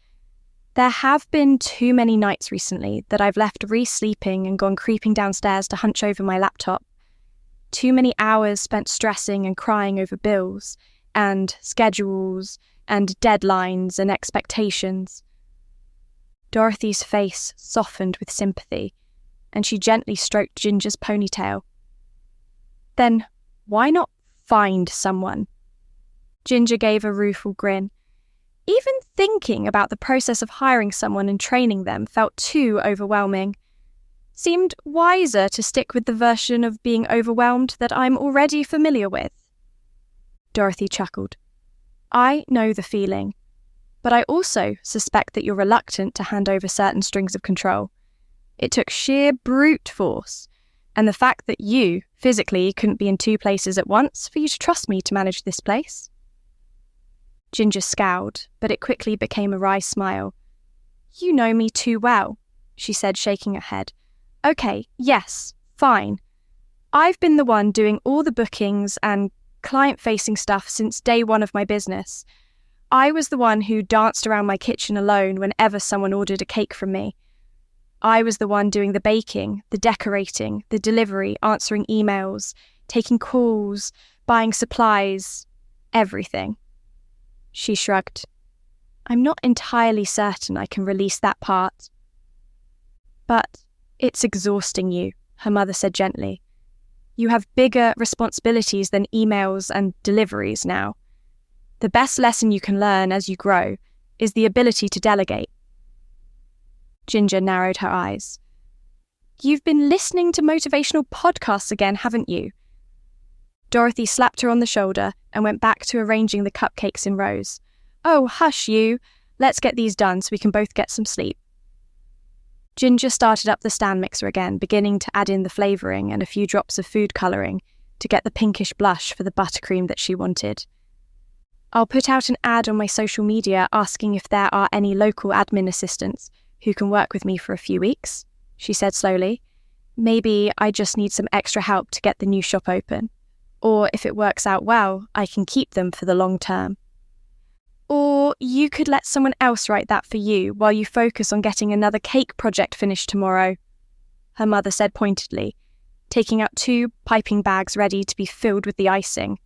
"There have been too many nights recently that I've left Reese sleeping and gone creeping downstairs to hunch over my laptop. Too many hours spent stressing and crying over bills, and schedules, and deadlines and expectations." Dorothy's face softened with sympathy, and she gently stroked Ginger's ponytail. "Then why not find someone?" Ginger gave a rueful grin. Even thinking about the process of hiring someone and training them felt too overwhelming. Seemed wiser to stick with the version of being overwhelmed that I'm already familiar with. Dorothy chuckled. "I know the feeling, but I also suspect that you're reluctant to hand over certain strings of control. It took sheer brute force, and the fact that you, physically, couldn't be in 2 places at once for you to trust me to manage this place." Ginger scowled, but it quickly became a wry smile. "You know me too well," she said, shaking her head. "Okay, yes, fine. I've been the one doing all the bookings and client-facing stuff since day one of my business. I was the one who danced around my kitchen alone whenever someone ordered a cake from me. I was the one doing the baking, the decorating, the delivery, answering emails, taking calls, buying supplies, everything." She shrugged. "I'm not entirely certain I can release that part." "But it's exhausting you," her mother said gently. "You have bigger responsibilities than emails and deliveries now. The best lesson you can learn as you grow is the ability to delegate." Ginger narrowed her eyes. "You've been listening to motivational podcasts again, haven't you?" Dorothy slapped her on the shoulder and went back to arranging the cupcakes in rows. "Oh, hush you. Let's get these done so we can both get some sleep." Ginger started up the stand mixer again, beginning to add in the flavouring and a few drops of food colouring to get the pinkish blush for the buttercream that she wanted. "I'll put out an ad on my social media asking if there are any local admin assistants who can work with me for a few weeks," she said slowly. "Maybe I just need some extra help to get the new shop open. Or if it works out well, I can keep them for the long term. Or you could let someone else write that for you while you focus on getting another cake project finished tomorrow," her mother said pointedly, taking out 2 piping bags ready to be filled with the icing.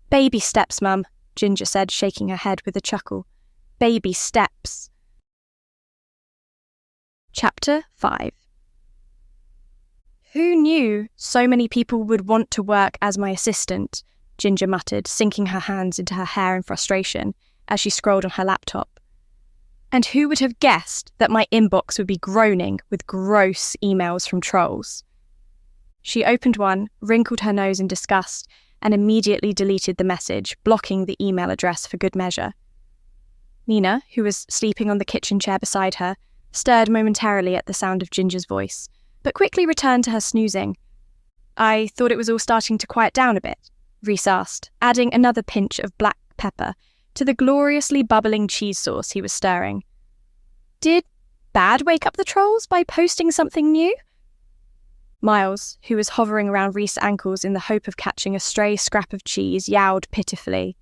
"Baby steps, Mum," Ginger said, shaking her head with a chuckle. baby steps. Chapter 5. Who knew so many people would want to work as my assistant? Ginger muttered, sinking her hands into her hair in frustration as she scrolled on her laptop. And who would have guessed that my inbox would be groaning with gross emails from trolls? She opened one, wrinkled her nose in disgust, and immediately deleted the message, blocking the email address for good measure. Nina, who was sleeping on the kitchen chair beside her, stirred momentarily at the sound of Ginger's voice, but quickly returned to her snoozing. "I thought it was all starting to quiet down a bit," Rhys asked, adding another pinch of black pepper to the gloriously bubbling cheese sauce he was stirring. "Did Bad wake up the trolls by posting something new?" Miles, who was hovering around Rhys' ankles in the hope of catching a stray scrap of cheese, yowled pitifully.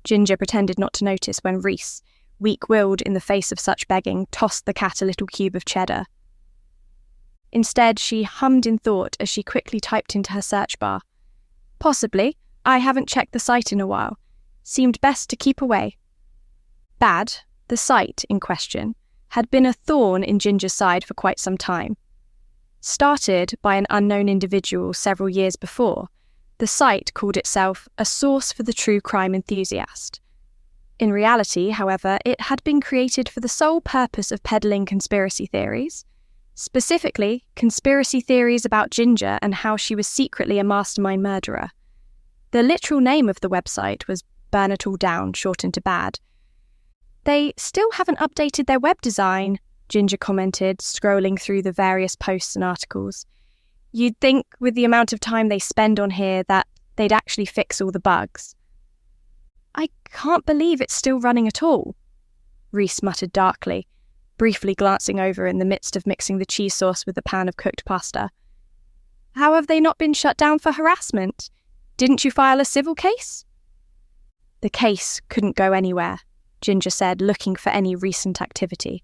Ginger pretended not to notice when Rhys, weak-willed in the face of such begging, tossed the cat a little cube of cheddar. Instead, she hummed in thought as she quickly typed into her search bar. "Possibly. I haven't checked the site in a while. Seemed best to keep away." Bad, the site in question, had been a thorn in Ginger's side for quite some time. Started by an unknown individual several years before, the site called itself a source for the true crime enthusiast. In reality, however, it had been created for the sole purpose of peddling conspiracy theories. Specifically, conspiracy theories about Ginger and how she was secretly a mastermind murderer. The literal name of the website was Burnet All Down, shortened to Bad. "They still haven't updated their web design," Ginger commented, scrolling through the various posts and articles. "You'd think, with the amount of time they spend on here, that they'd actually fix all the bugs." "I can't believe it's still running at all," Rhys muttered darkly, briefly glancing over in the midst of mixing the cheese sauce with a pan of cooked pasta. "How have they not been shut down for harassment? Didn't you file a civil case?" "The case couldn't go anywhere," Ginger said, looking for any recent activity.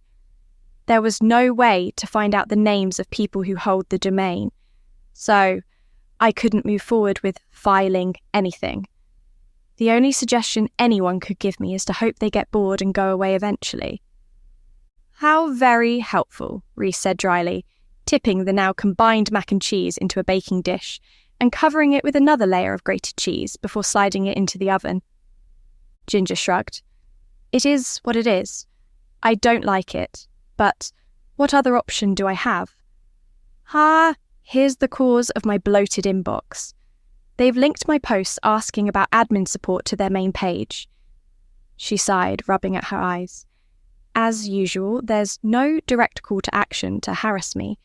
"There was no way to find out the names of people who hold the domain, so I couldn't move forward with filing anything. The only suggestion anyone could give me is to hope they get bored and go away eventually." "How very helpful," Rhys said dryly, tipping the now combined mac and cheese into a baking dish and covering it with another layer of grated cheese before sliding it into the oven. Ginger shrugged. "It is what it is. I don't like it, but what other option do I have? Here's the cause of my bloated inbox. They've linked my posts asking about admin support to their main page." She sighed, rubbing at her eyes. "As usual, there's no direct call to action to harass me,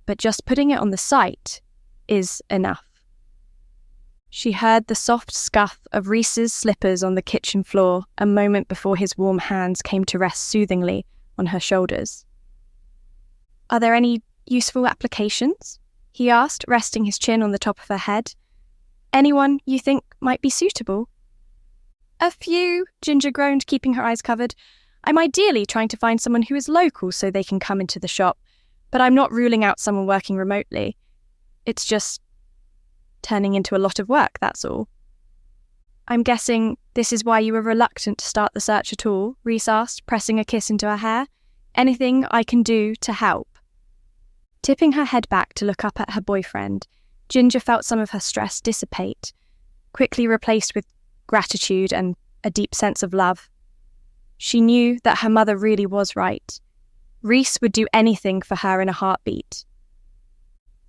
but just putting it on the site is enough." She heard the soft scuff of Rhys's slippers on the kitchen floor a moment before his warm hands came to rest soothingly on her shoulders. "Are there any useful applications?" he asked, resting his chin on the top of her head. "Anyone you think might be suitable?" "A few," Ginger groaned, keeping her eyes covered. "I'm ideally trying to find someone who is local so they can come into the shop, but I'm not ruling out someone working remotely. It's just turning into a lot of work, that's all." "I'm guessing this is why you were reluctant to start the search at all?" Rhys asked, pressing a kiss into her hair. "Anything I can do to help?" Tipping her head back to look up at her boyfriend, Ginger felt some of her stress dissipate, quickly replaced with gratitude and a deep sense of love. She knew that her mother really was right. Rhys would do anything for her in a heartbeat.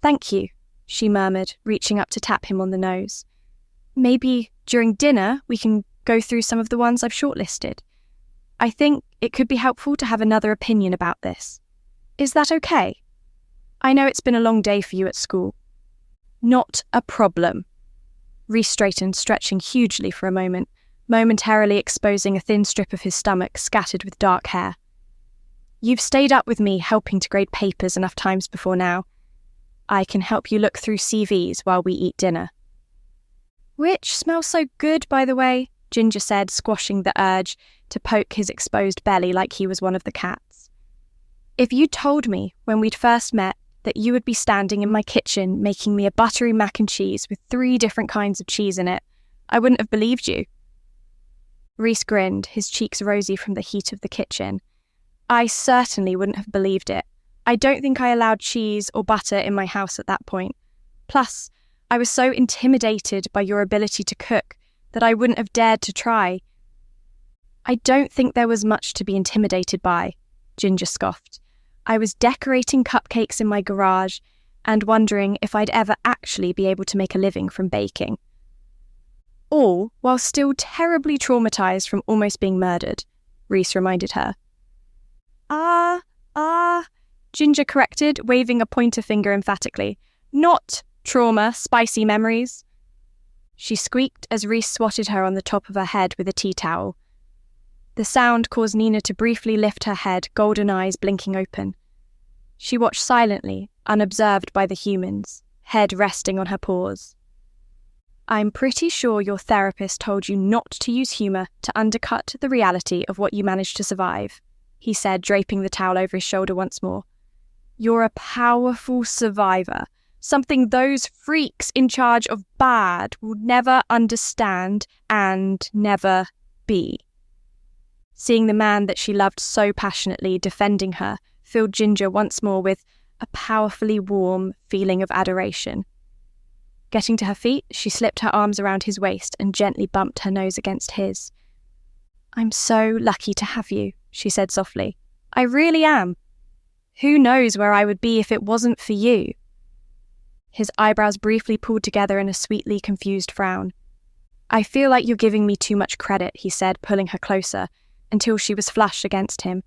"Thank you," she murmured, reaching up to tap him on the nose. "Maybe during dinner we can go through some of the ones I've shortlisted. I think it could be helpful to have another opinion about this. Is that okay? I know it's been a long day for you at school." "Not a problem." Rhys straightened, stretching hugely for a moment, momentarily exposing a thin strip of his stomach scattered with dark hair. "You've stayed up with me helping to grade papers enough times before now. I can help you look through CVs while we eat dinner." "Which smells so good, by the way," Ginger said, squashing the urge to poke his exposed belly like he was one of the cats. "If you told me when we'd first met that you would be standing in my kitchen making me a buttery mac and cheese with 3 different kinds of cheese in it, I wouldn't have believed you." Reese grinned, his cheeks rosy from the heat of the kitchen. I certainly wouldn't have believed it. I don't think I allowed cheese or butter in my house at that point. Plus, I was so intimidated by your ability to cook that I wouldn't have dared to try. I don't think there was much to be intimidated by, Ginger scoffed. I was decorating cupcakes in my garage and wondering if I'd ever actually be able to make a living from baking. All while still terribly traumatized from almost being murdered, Reese reminded her. Ginger corrected, waving a pointer finger emphatically. Not trauma, spicy memories. She squeaked as Reese swatted her on the top of her head with a tea towel. The sound caused Nina to briefly lift her head, golden eyes blinking open. She watched silently, unobserved by the humans, head resting on her paws. I'm pretty sure your therapist told you not to use humour to undercut the reality of what you managed to survive, he said, draping the towel over his shoulder once more. You're a powerful survivor, something those freaks in charge of bad will never understand and never be. Seeing the man that she loved so passionately defending her filled Ginger once more with a powerfully warm feeling of adoration. Getting to her feet, she slipped her arms around his waist and gently bumped her nose against his. I'm so lucky to have you, she said softly. I really am. Who knows where I would be if it wasn't for you? His eyebrows briefly pulled together in a sweetly confused frown. I feel like you're giving me too much credit, he said, pulling her closer, until she was flush against him.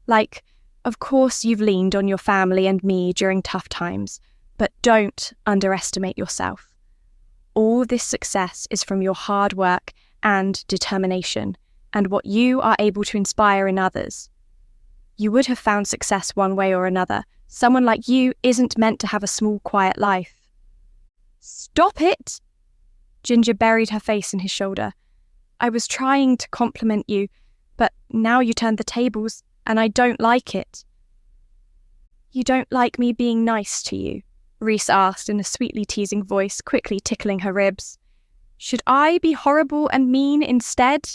Like, of course you've leaned on your family and me during tough times, but don't underestimate yourself. All this success is from your hard work and determination, and what you are able to inspire in others. You would have found success one way or another. Someone like you isn't meant to have a small, quiet life. Stop it! Ginger buried her face in his shoulder. I was trying to compliment you, but now you turned the tables, and I don't like it. You don't like me being nice to you? Reese asked in a sweetly teasing voice, quickly tickling her ribs. Should I be horrible and mean instead?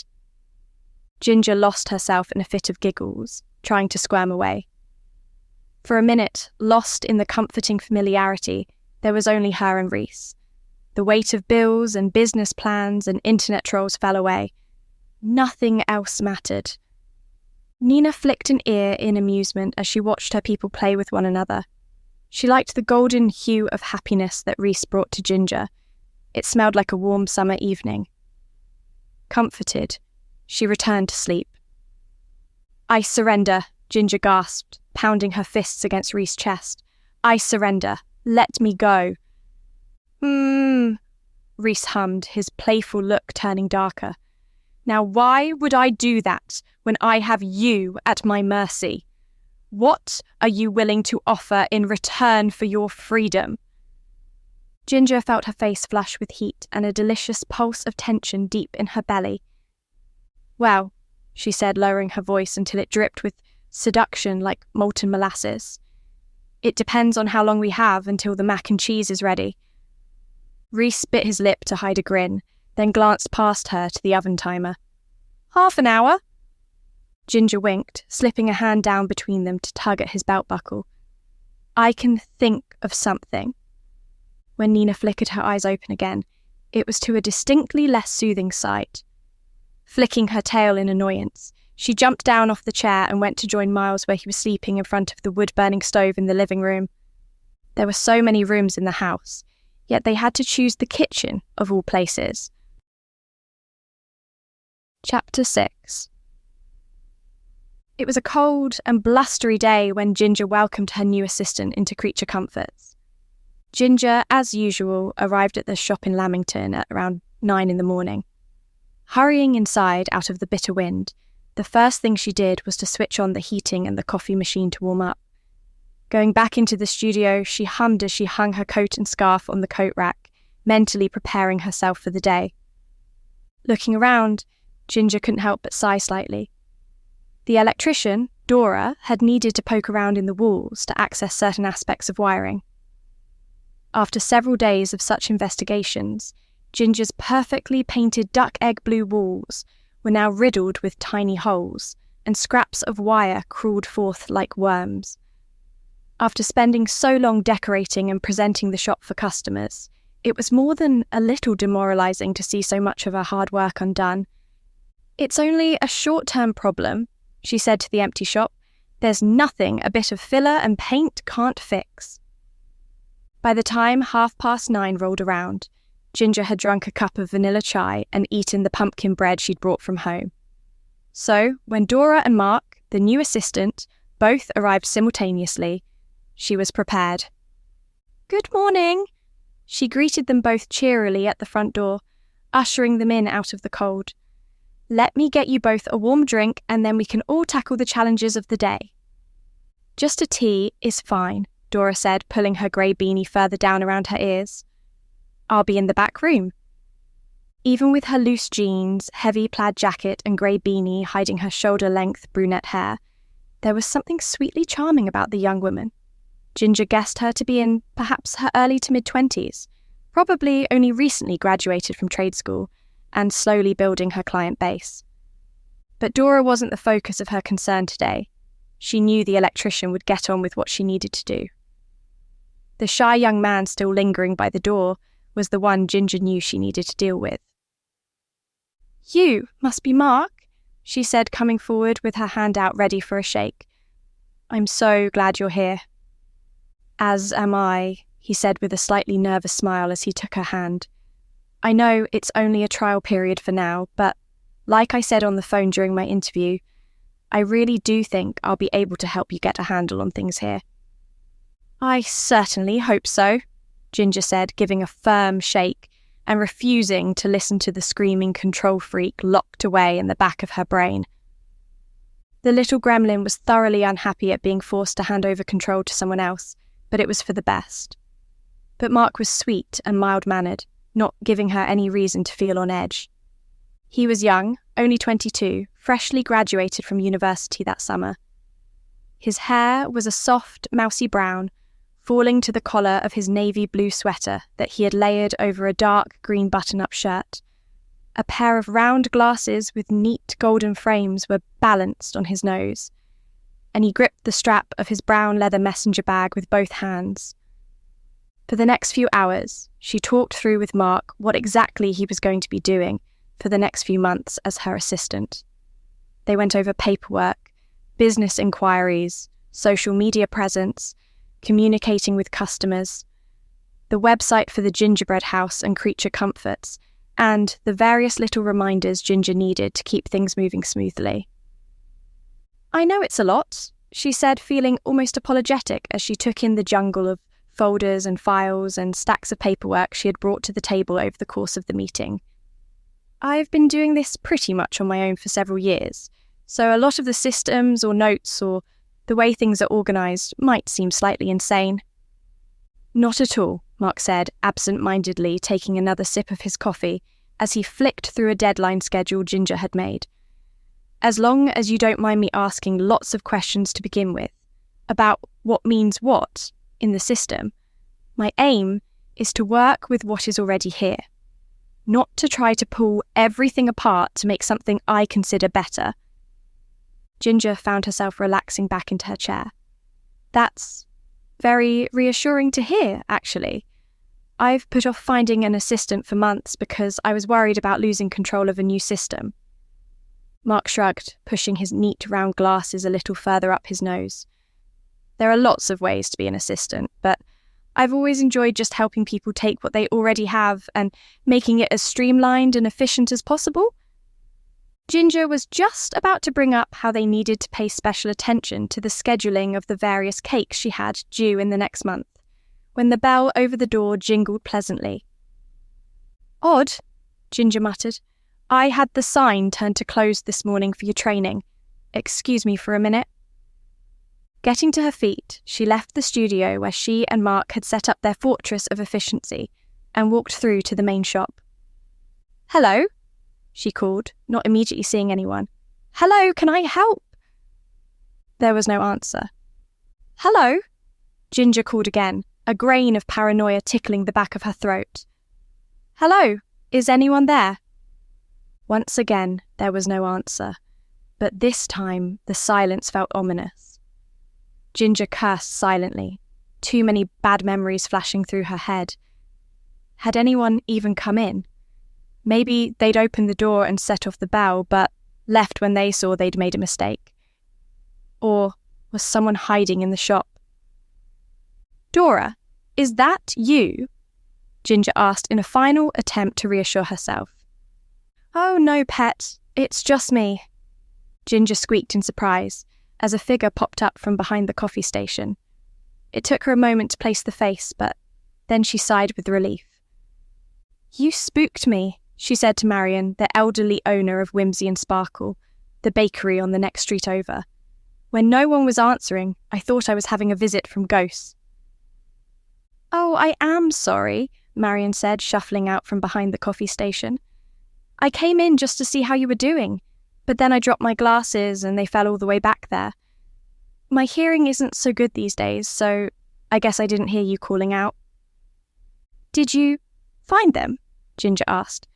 Ginger lost herself in a fit of giggles, trying to squirm away. For a minute, lost in the comforting familiarity, there was only her and Reese. The weight of bills and business plans and internet trolls fell away. Nothing else mattered. Nina flicked an ear in amusement as she watched her people play with one another. She liked the golden hue of happiness that Reese brought to Ginger. It smelled like a warm summer evening. Comforted, she returned to sleep. I surrender, Ginger gasped, pounding her fists against Reese's chest. I surrender. Let me go. Reese hummed, his playful look turning darker. Now why would I do that when I have you at my mercy? What are you willing to offer in return for your freedom? Ginger felt her face flush with heat and a delicious pulse of tension deep in her belly. Well, she said, lowering her voice until it dripped with seduction like molten molasses. It depends on how long we have until the mac and cheese is ready. Reese bit his lip to hide a grin, then glanced past her to the oven timer. 1/2 an hour? Ginger winked, slipping a hand down between them to tug at his belt buckle. I can think of something. When Nina flickered her eyes open again, it was to a distinctly less soothing sight. Flicking her tail in annoyance, she jumped down off the chair and went to join Miles where he was sleeping in front of the wood-burning stove in the living room. There were so many rooms in the house, yet they had to choose the kitchen, of all places. Chapter 6. It was a cold and blustery day when Ginger welcomed her new assistant into Creature Comforts. Ginger, as usual, arrived at the shop in Lamington at around 9 in the morning. Hurrying inside out of the bitter wind, the first thing she did was to switch on the heating and the coffee machine to warm up. Going back into the studio, she hummed as she hung her coat and scarf on the coat rack, mentally preparing herself for the day. Looking around, Ginger couldn't help but sigh slightly. The electrician, Dora, had needed to poke around in the walls to access certain aspects of wiring. After several days of such investigations, Ginger's perfectly painted duck egg blue walls were now riddled with tiny holes, and scraps of wire crawled forth like worms. After spending so long decorating and presenting the shop for customers, it was more than a little demoralising to see so much of her hard work undone. "It's only a short-term problem," she said to the empty shop. "There's nothing a bit of filler and paint can't fix." By the time 9:30 rolled around, Ginger had drunk a cup of vanilla chai and eaten the pumpkin bread she'd brought from home. So, when Dora and Mark, the new assistant, both arrived simultaneously, she was prepared. "Good morning," she greeted them both cheerily at the front door, ushering them in out of the cold. "Let me get you both a warm drink and then we can all tackle the challenges of the day." "Just a tea is fine," Dora said, pulling her grey beanie further down around her ears. "I'll be in the back room." Even with her loose jeans, heavy plaid jacket and grey beanie hiding her shoulder-length brunette hair, there was something sweetly charming about the young woman. Ginger guessed her to be in perhaps her early to mid-20s, probably only recently graduated from trade school and slowly building her client base. But Dora wasn't the focus of her concern today. She knew the electrician would get on with what she needed to do. The shy young man still lingering by the door was the one Ginger knew she needed to deal with. "You must be Mark," she said, coming forward with her hand out ready for a shake. "I'm so glad you're here." "As am I," he said with a slightly nervous smile as he took her hand. "I know it's only a trial period for now, but like I said on the phone during my interview, I really do think I'll be able to help you get a handle on things here." "I certainly hope so," Ginger said, giving a firm shake and refusing to listen to the screaming control freak locked away in the back of her brain. The little gremlin was thoroughly unhappy at being forced to hand over control to someone else, but it was for the best. But Mark was sweet and mild-mannered, not giving her any reason to feel on edge. He was young, only 22, freshly graduated from university that summer. His hair was a soft, mousy brown, falling to the collar of his navy blue sweater that he had layered over a dark green button-up shirt. A pair of round glasses with neat golden frames were balanced on his nose, and he gripped the strap of his brown leather messenger bag with both hands. For the next few hours, she talked through with Mark what exactly he was going to be doing for the next few months as her assistant. They went over paperwork, business inquiries, social media presence, communicating with customers, the website for the gingerbread house and creature comforts, and the various little reminders Ginger needed to keep things moving smoothly. "I know it's a lot," she said, feeling almost apologetic as she took in the jungle of folders and files and stacks of paperwork she had brought to the table over the course of the meeting. "I've been doing this pretty much on my own for several years, so a lot of the systems or notes or the way things are organised might seem slightly insane." "Not at all," Mark said, absent-mindedly taking another sip of his coffee as he flicked through a deadline schedule Ginger had made. "As long as you don't mind me asking lots of questions to begin with, about what means what in the system, my aim is to work with what is already here, not to try to pull everything apart to make something I consider better." Ginger found herself relaxing back into her chair. "That's very reassuring to hear, actually. I've put off finding an assistant for months because I was worried about losing control of a new system." Mark shrugged, pushing his neat round glasses a little further up his nose. "There are lots of ways to be an assistant, but I've always enjoyed just helping people take what they already have and making it as streamlined and efficient as possible." Ginger was just about to bring up how they needed to pay special attention to the scheduling of the various cakes she had due in the next month, when the bell over the door jingled pleasantly. "Odd," Ginger muttered. "I had the sign turned to closed this morning for your training. Excuse me for a minute." Getting to her feet, she left the studio where she and Mark had set up their fortress of efficiency and walked through to the main shop. "Hello," she called, not immediately seeing anyone. "Hello, can I help?" There was no answer. "Hello," Ginger called again, a grain of paranoia tickling the back of her throat. "Hello, is anyone there?" Once again, there was no answer, but this time the silence felt ominous. Ginger cursed silently, too many bad memories flashing through her head. Had anyone even come in? Maybe they'd opened the door and set off the bell, but left when they saw they'd made a mistake. Or was someone hiding in the shop? "Dora, is that you?" Ginger asked in a final attempt to reassure herself. "Oh no, pet, it's just me." Ginger squeaked in surprise as a figure popped up from behind the coffee station. It took her a moment to place the face, but then she sighed with relief. "You spooked me," she said to Marion, the elderly owner of Whimsy and Sparkle, the bakery on the next street over. "When no one was answering, I thought I was having a visit from ghosts." "Oh, I am sorry," Marion said, shuffling out from behind the coffee station. "I came in just to see how you were doing, but then I dropped my glasses and they fell all the way back there. My hearing isn't so good these days, so I guess I didn't hear you calling out." "Did you find them?" Ginger asked.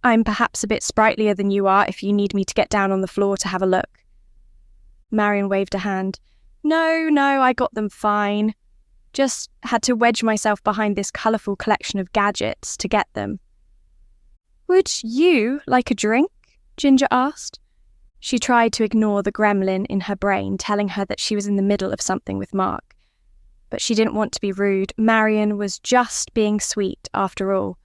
"I'm perhaps a bit sprightlier than you are if you need me to get down on the floor to have a look." Marion waved a hand. No, I got them fine. Just had to wedge myself behind this colourful collection of gadgets to get them." "Would you like a drink?" Ginger asked. She tried to ignore the gremlin in her brain telling her that she was in the middle of something with Mark. But she didn't want to be rude. Marion was just being sweet after all.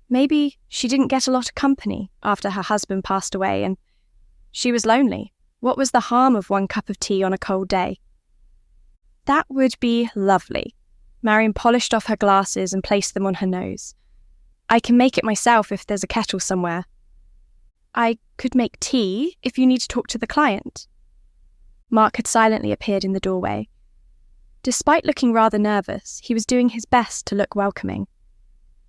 Maybe she didn't get a lot of company after her husband passed away and she was lonely. What was the harm of one cup of tea on a cold day? "That would be lovely." Marion polished off her glasses and placed them on her nose. "I can make it myself if there's a kettle somewhere." "I could make tea if you need to talk to the client." Mark had silently appeared in the doorway. Despite looking rather nervous, he was doing his best to look welcoming.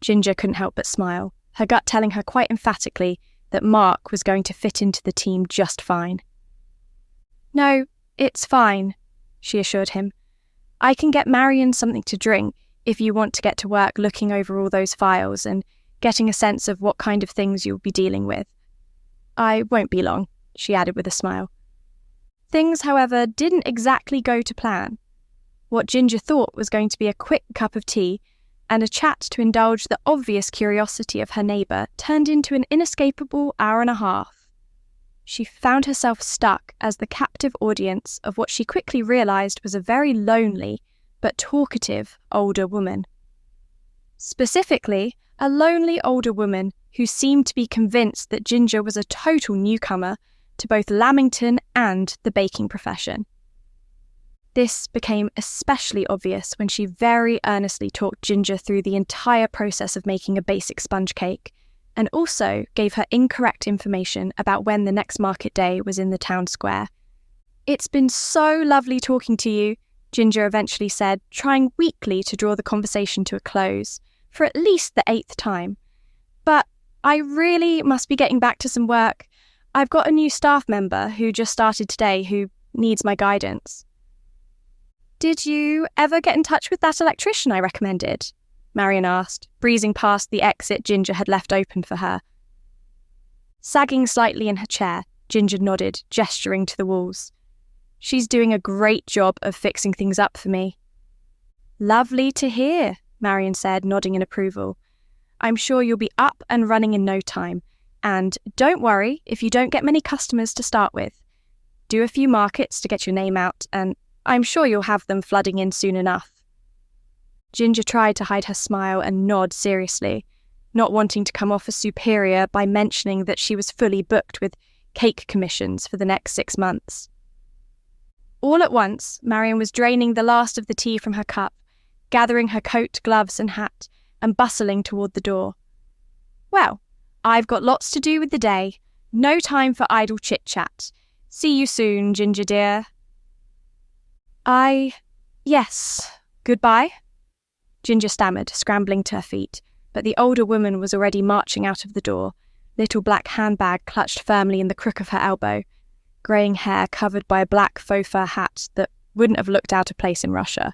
Ginger couldn't help but smile, her gut telling her quite emphatically that Mark was going to fit into the team just fine. "No, it's fine," she assured him. "I can get Marion something to drink if you want to get to work looking over all those files and getting a sense of what kind of things you'll be dealing with. I won't be long," she added with a smile. Things, however, didn't exactly go to plan. What Ginger thought was going to be a quick cup of tea and a chat to indulge the obvious curiosity of her neighbour turned into an inescapable hour and a half. She found herself stuck as the captive audience of what she quickly realised was a very lonely but talkative older woman. Specifically, a lonely older woman who seemed to be convinced that Ginger was a total newcomer to both Lamington and the baking profession. This became especially obvious when she very earnestly talked Ginger through the entire process of making a basic sponge cake, and also gave her incorrect information about when the next market day was in the town square. "It's been so lovely talking to you," Ginger eventually said, trying weakly to draw the conversation to a close, for at least the 8th time. "But I really must be getting back to some work. I've got a new staff member who just started today who needs my guidance." "Did you ever get in touch with that electrician I recommended?" Marion asked, breezing past the exit Ginger had left open for her. Sagging slightly in her chair, Ginger nodded, gesturing to the walls. "She's doing a great job of fixing things up for me." "Lovely to hear," Marion said, nodding in approval. "I'm sure you'll be up and running in no time. And don't worry if you don't get many customers to start with. Do a few markets to get your name out, and I'm sure you'll have them flooding in soon enough." Ginger tried to hide her smile and nod seriously, not wanting to come off as superior by mentioning that she was fully booked with cake commissions for the next 6 months. All at once, Marion was draining the last of the tea from her cup, gathering her coat, gloves and hat, and bustling toward the door. "Well, I've got lots to do with the day. No time for idle chit-chat. See you soon, Ginger dear." Yes, goodbye," Ginger stammered, scrambling to her feet, but the older woman was already marching out of the door, little black handbag clutched firmly in the crook of her elbow, greying hair covered by a black faux fur hat that wouldn't have looked out of place in Russia.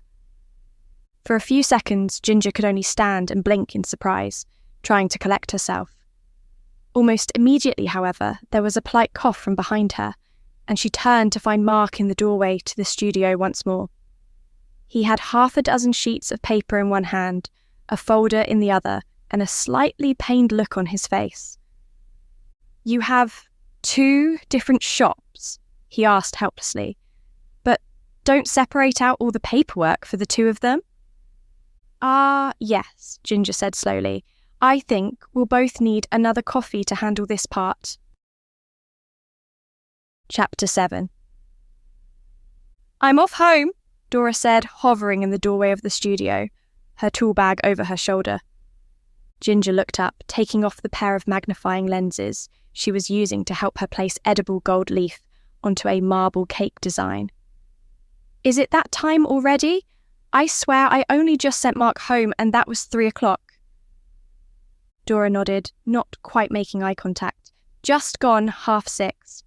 For a few seconds, Ginger could only stand and blink in surprise, trying to collect herself. Almost immediately, however, there was a polite cough from behind her, and she turned to find Mark in the doorway to the studio once more. He had 6 sheets of paper in one hand, a folder in the other, and a slightly pained look on his face. "You have 2 different shops?" he asked helplessly. "But don't separate out all the paperwork for the 2 of them?" Yes," Ginger said slowly. "I think we'll both need another coffee to handle this part." Chapter 7. "I'm off home," Dora said, hovering in the doorway of the studio, her tool bag over her shoulder. Ginger looked up, taking off the pair of magnifying lenses she was using to help her place edible gold leaf onto a marble cake design. "Is it that time already? I swear I only just sent Mark home and that was 3 o'clock. Dora nodded, not quite making eye contact. "Just gone 6:30.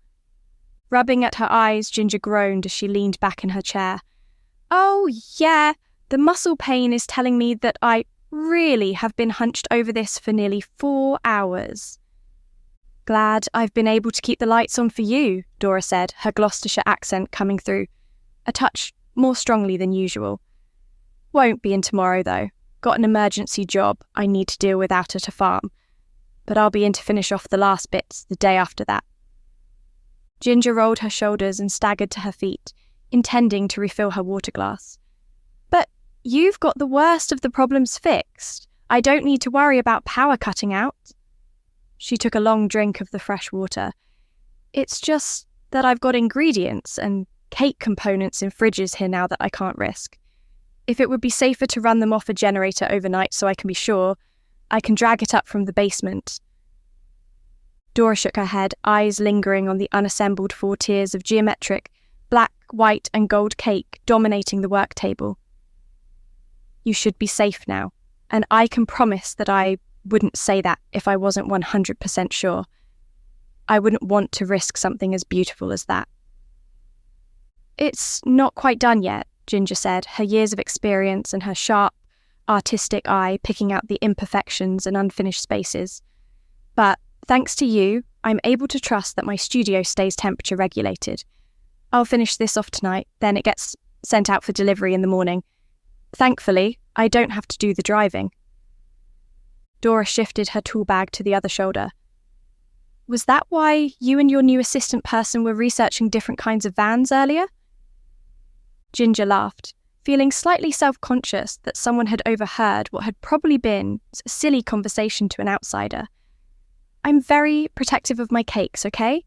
Rubbing at her eyes, Ginger groaned as she leaned back in her chair. "Oh, yeah, the muscle pain is telling me that I really have been hunched over this for nearly 4 hours. "Glad I've been able to keep the lights on for you," Dora said, her Gloucestershire accent coming through, a touch more strongly than usual. "Won't be in tomorrow, though. Got an emergency job I need to deal with out at a farm, but I'll be in to finish off the last bits the day after that." Ginger rolled her shoulders and staggered to her feet, intending to refill her water glass. "But you've got the worst of the problems fixed. I don't need to worry about power cutting out." She took a long drink of the fresh water. "It's just that I've got ingredients and cake components in fridges here now that I can't risk. If it would be safer to run them off a generator overnight so I can be sure, I can drag it up from the basement." Dora shook her head, eyes lingering on the unassembled 4 tiers of geometric, black, white and gold cake dominating the work table. "You should be safe now, and I can promise that I wouldn't say that if I wasn't 100% sure. I wouldn't want to risk something as beautiful as that." "It's not quite done yet," Ginger said, her years of experience and her sharp, artistic eye picking out the imperfections and unfinished spaces. "But thanks to you, I'm able to trust that my studio stays temperature regulated. I'll finish this off tonight, then it gets sent out for delivery in the morning. Thankfully, I don't have to do the driving." Dora shifted her tool bag to the other shoulder. "Was that why you and your new assistant person were researching different kinds of vans earlier?" Ginger laughed, feeling slightly self-conscious that someone had overheard what had probably been a silly conversation to an outsider. "I'm very protective of my cakes, okay?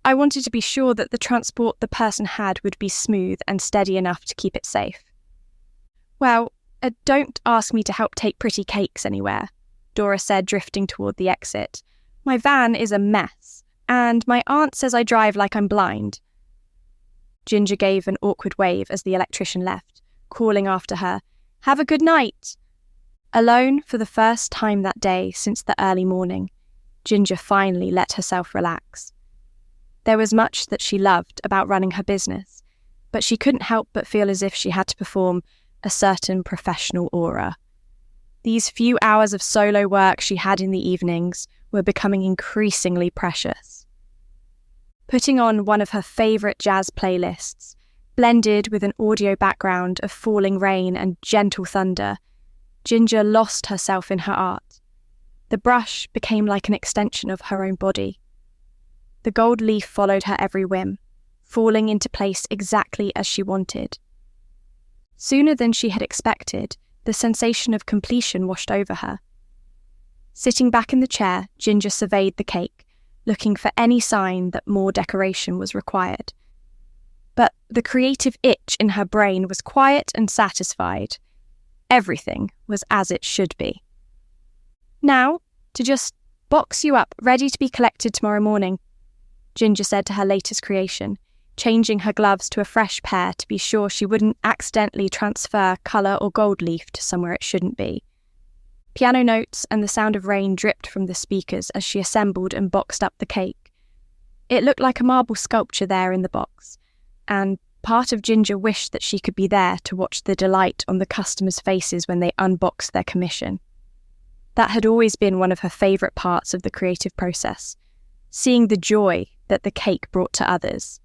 I wanted to be sure that the transport the person had would be smooth and steady enough to keep it safe." "Well, don't ask me to help take pretty cakes anywhere," Dora said, drifting toward the exit. "My van is a mess, and my aunt says I drive like I'm blind." Ginger gave an awkward wave as the electrician left, calling after her, "Have a good night." Alone for the first time that day since the early morning, Ginger finally let herself relax. There was much that she loved about running her business, but she couldn't help but feel as if she had to perform a certain professional aura. These few hours of solo work she had in the evenings were becoming increasingly precious. Putting on one of her favourite jazz playlists, blended with an audio background of falling rain and gentle thunder, Ginger lost herself in her art. The brush became like an extension of her own body. The gold leaf followed her every whim, falling into place exactly as she wanted. Sooner than she had expected, the sensation of completion washed over her. Sitting back in the chair, Ginger surveyed the cake, looking for any sign that more decoration was required. But the creative itch in her brain was quiet and satisfied. Everything was as it should be. "Now, to just box you up, ready to be collected tomorrow morning," Ginger said to her latest creation, changing her gloves to a fresh pair to be sure she wouldn't accidentally transfer colour or gold leaf to somewhere it shouldn't be. Piano notes and the sound of rain dripped from the speakers as she assembled and boxed up the cake. It looked like a marble sculpture there in the box, and part of Ginger wished that she could be there to watch the delight on the customers' faces when they unboxed their commission. That had always been one of her favourite parts of the creative process, seeing the joy that the cake brought to others.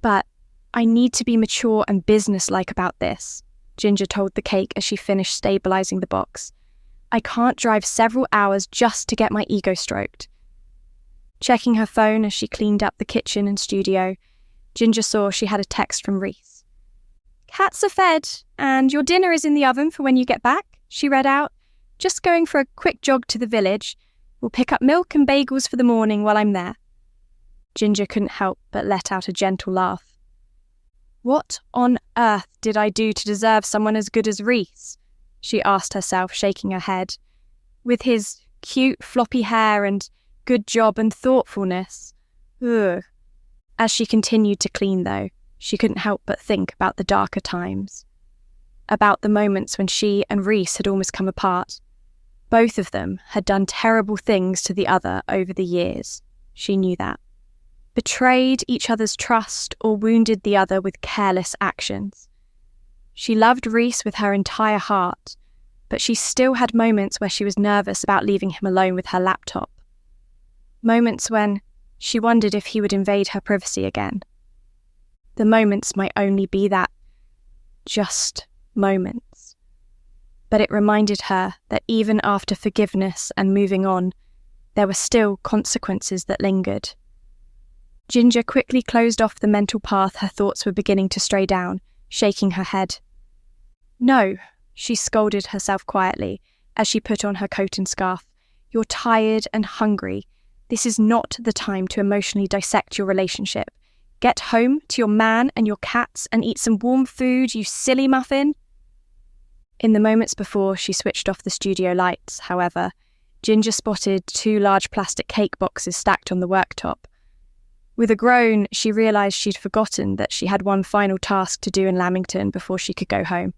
"But I need to be mature and businesslike about this," Ginger told the cake as she finished stabilising the box. "I can't drive several hours just to get my ego stroked." Checking her phone as she cleaned up the kitchen and studio, Ginger saw she had a text from Reese. "Cats are fed, and your dinner is in the oven for when you get back," she read out. "Just going for a quick jog to the village. We'll pick up milk and bagels for the morning while I'm there." Ginger couldn't help but let out a gentle laugh. "What on earth did I do to deserve someone as good as Reese?" she asked herself, shaking her head. "With his cute floppy hair and good job and thoughtfulness. Ugh." As she continued to clean, though, she couldn't help but think about the darker times. About the moments when she and Reese had almost come apart. Both of them had done terrible things to the other over the years. She knew that. Betrayed each other's trust or wounded the other with careless actions. She loved Reese with her entire heart, but she still had moments where she was nervous about leaving him alone with her laptop. Moments when she wondered if he would invade her privacy again. The moments might only be that, just moments. But it reminded her that even after forgiveness and moving on, there were still consequences that lingered. Ginger quickly closed off the mental path her thoughts were beginning to stray down, shaking her head. "No," she scolded herself quietly as she put on her coat and scarf. "You're tired and hungry. This is not the time to emotionally dissect your relationship. Get home to your man and your cats and eat some warm food, you silly muffin." In the moments before she switched off the studio lights, however, Ginger spotted 2 large plastic cake boxes stacked on the worktop. With a groan, she realised she'd forgotten that she had one final task to do in Lamington before she could go home.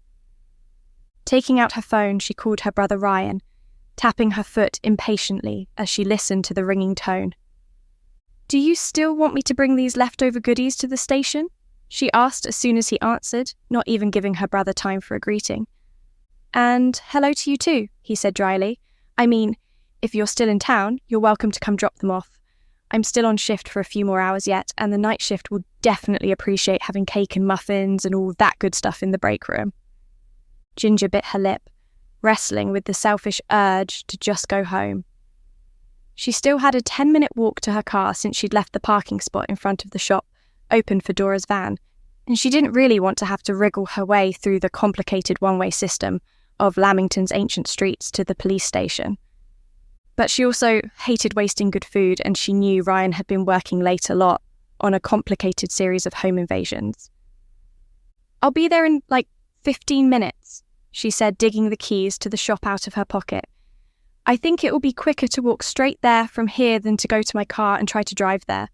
Taking out her phone, she called her brother Ryan, tapping her foot impatiently as she listened to the ringing tone. "Do you still want me to bring these leftover goodies to the station?" she asked as soon as he answered, not even giving her brother time for a greeting. "And hello to you too," he said dryly. "I mean, if you're still in town, you're welcome to come drop them off. I'm still on shift for a few more hours yet, and the night shift will definitely appreciate having cake and muffins and all that good stuff in the break room." Ginger bit her lip, wrestling with the selfish urge to just go home. She still had a 10-minute walk to her car since she'd left the parking spot in front of the shop, open for Dora's van, and she didn't really want to have to wriggle her way through the complicated one-way system of Lamington's ancient streets to the police station. But she also hated wasting good food, and she knew Ryan had been working late a lot on a complicated series of home invasions. "I'll be there in 15 minutes, she said, digging the keys to the shop out of her pocket. "I think it will be quicker to walk straight there from here than to go to my car and try to drive there."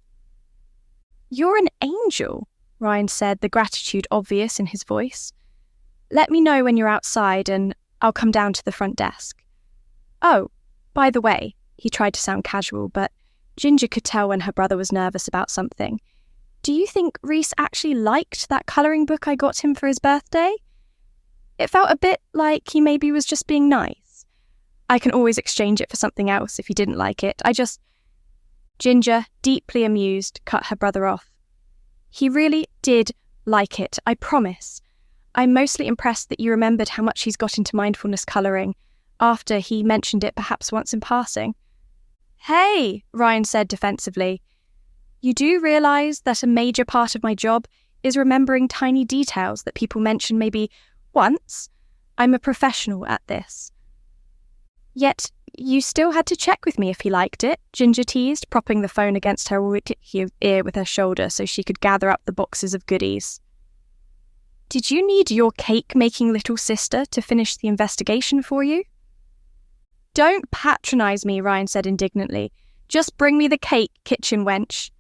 "You're an angel," Ryan said, the gratitude obvious in his voice. "Let me know when you're outside and I'll come down to the front desk. Oh, by the way," he tried to sound casual, but Ginger could tell when her brother was nervous about something. "Do you think Reese actually liked that colouring book I got him for his birthday? It felt a bit like he maybe was just being nice. I can always exchange it for something else if he didn't like it. Ginger, deeply amused, cut her brother off. "He really did like it, I promise. I'm mostly impressed that you remembered how much he's got into mindfulness colouring after he mentioned it perhaps once in passing." "Hey," Ryan said defensively. "You do realise that a major part of my job is remembering tiny details that people mention maybe once? I'm a professional at this." "Yet you still had to check with me if he liked it," Ginger teased, propping the phone against her ear with her shoulder so she could gather up the boxes of goodies. "Did you need your cake-making little sister to finish the investigation for you?" "Don't patronise me," Ryan said indignantly. "Just bring me the cake, kitchen wench."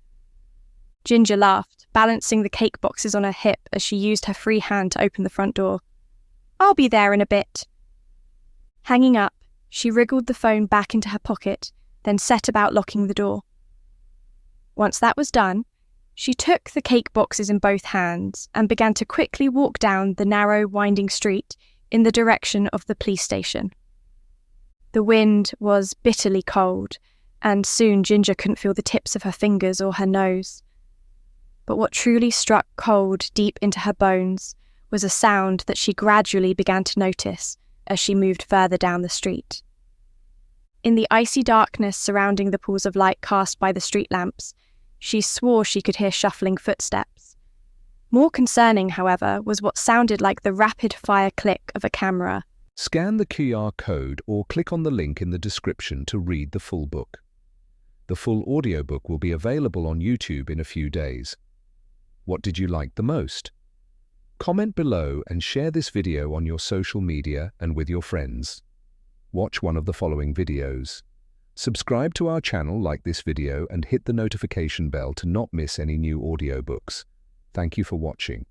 Ginger laughed, balancing the cake boxes on her hip as she used her free hand to open the front door. "I'll be there in a bit." Hanging up, she wriggled the phone back into her pocket, then set about locking the door. Once that was done, she took the cake boxes in both hands and began to quickly walk down the narrow, winding street in the direction of the police station. The wind was bitterly cold, and soon Ginger couldn't feel the tips of her fingers or her nose. But what truly struck cold deep into her bones was a sound that she gradually began to notice as she moved further down the street. In the icy darkness surrounding the pools of light cast by the street lamps, she swore she could hear shuffling footsteps. More concerning, however, was what sounded like the rapid-fire click of a camera. Scan the QR code or click on the link in the description to read the full book. The full audiobook will be available on YouTube in a few days. What did you like the most? Comment below and share this video on your social media and with your friends. Watch one of the following videos. Subscribe to our channel, like this video, and hit the notification bell to not miss any new audiobooks. Thank you for watching.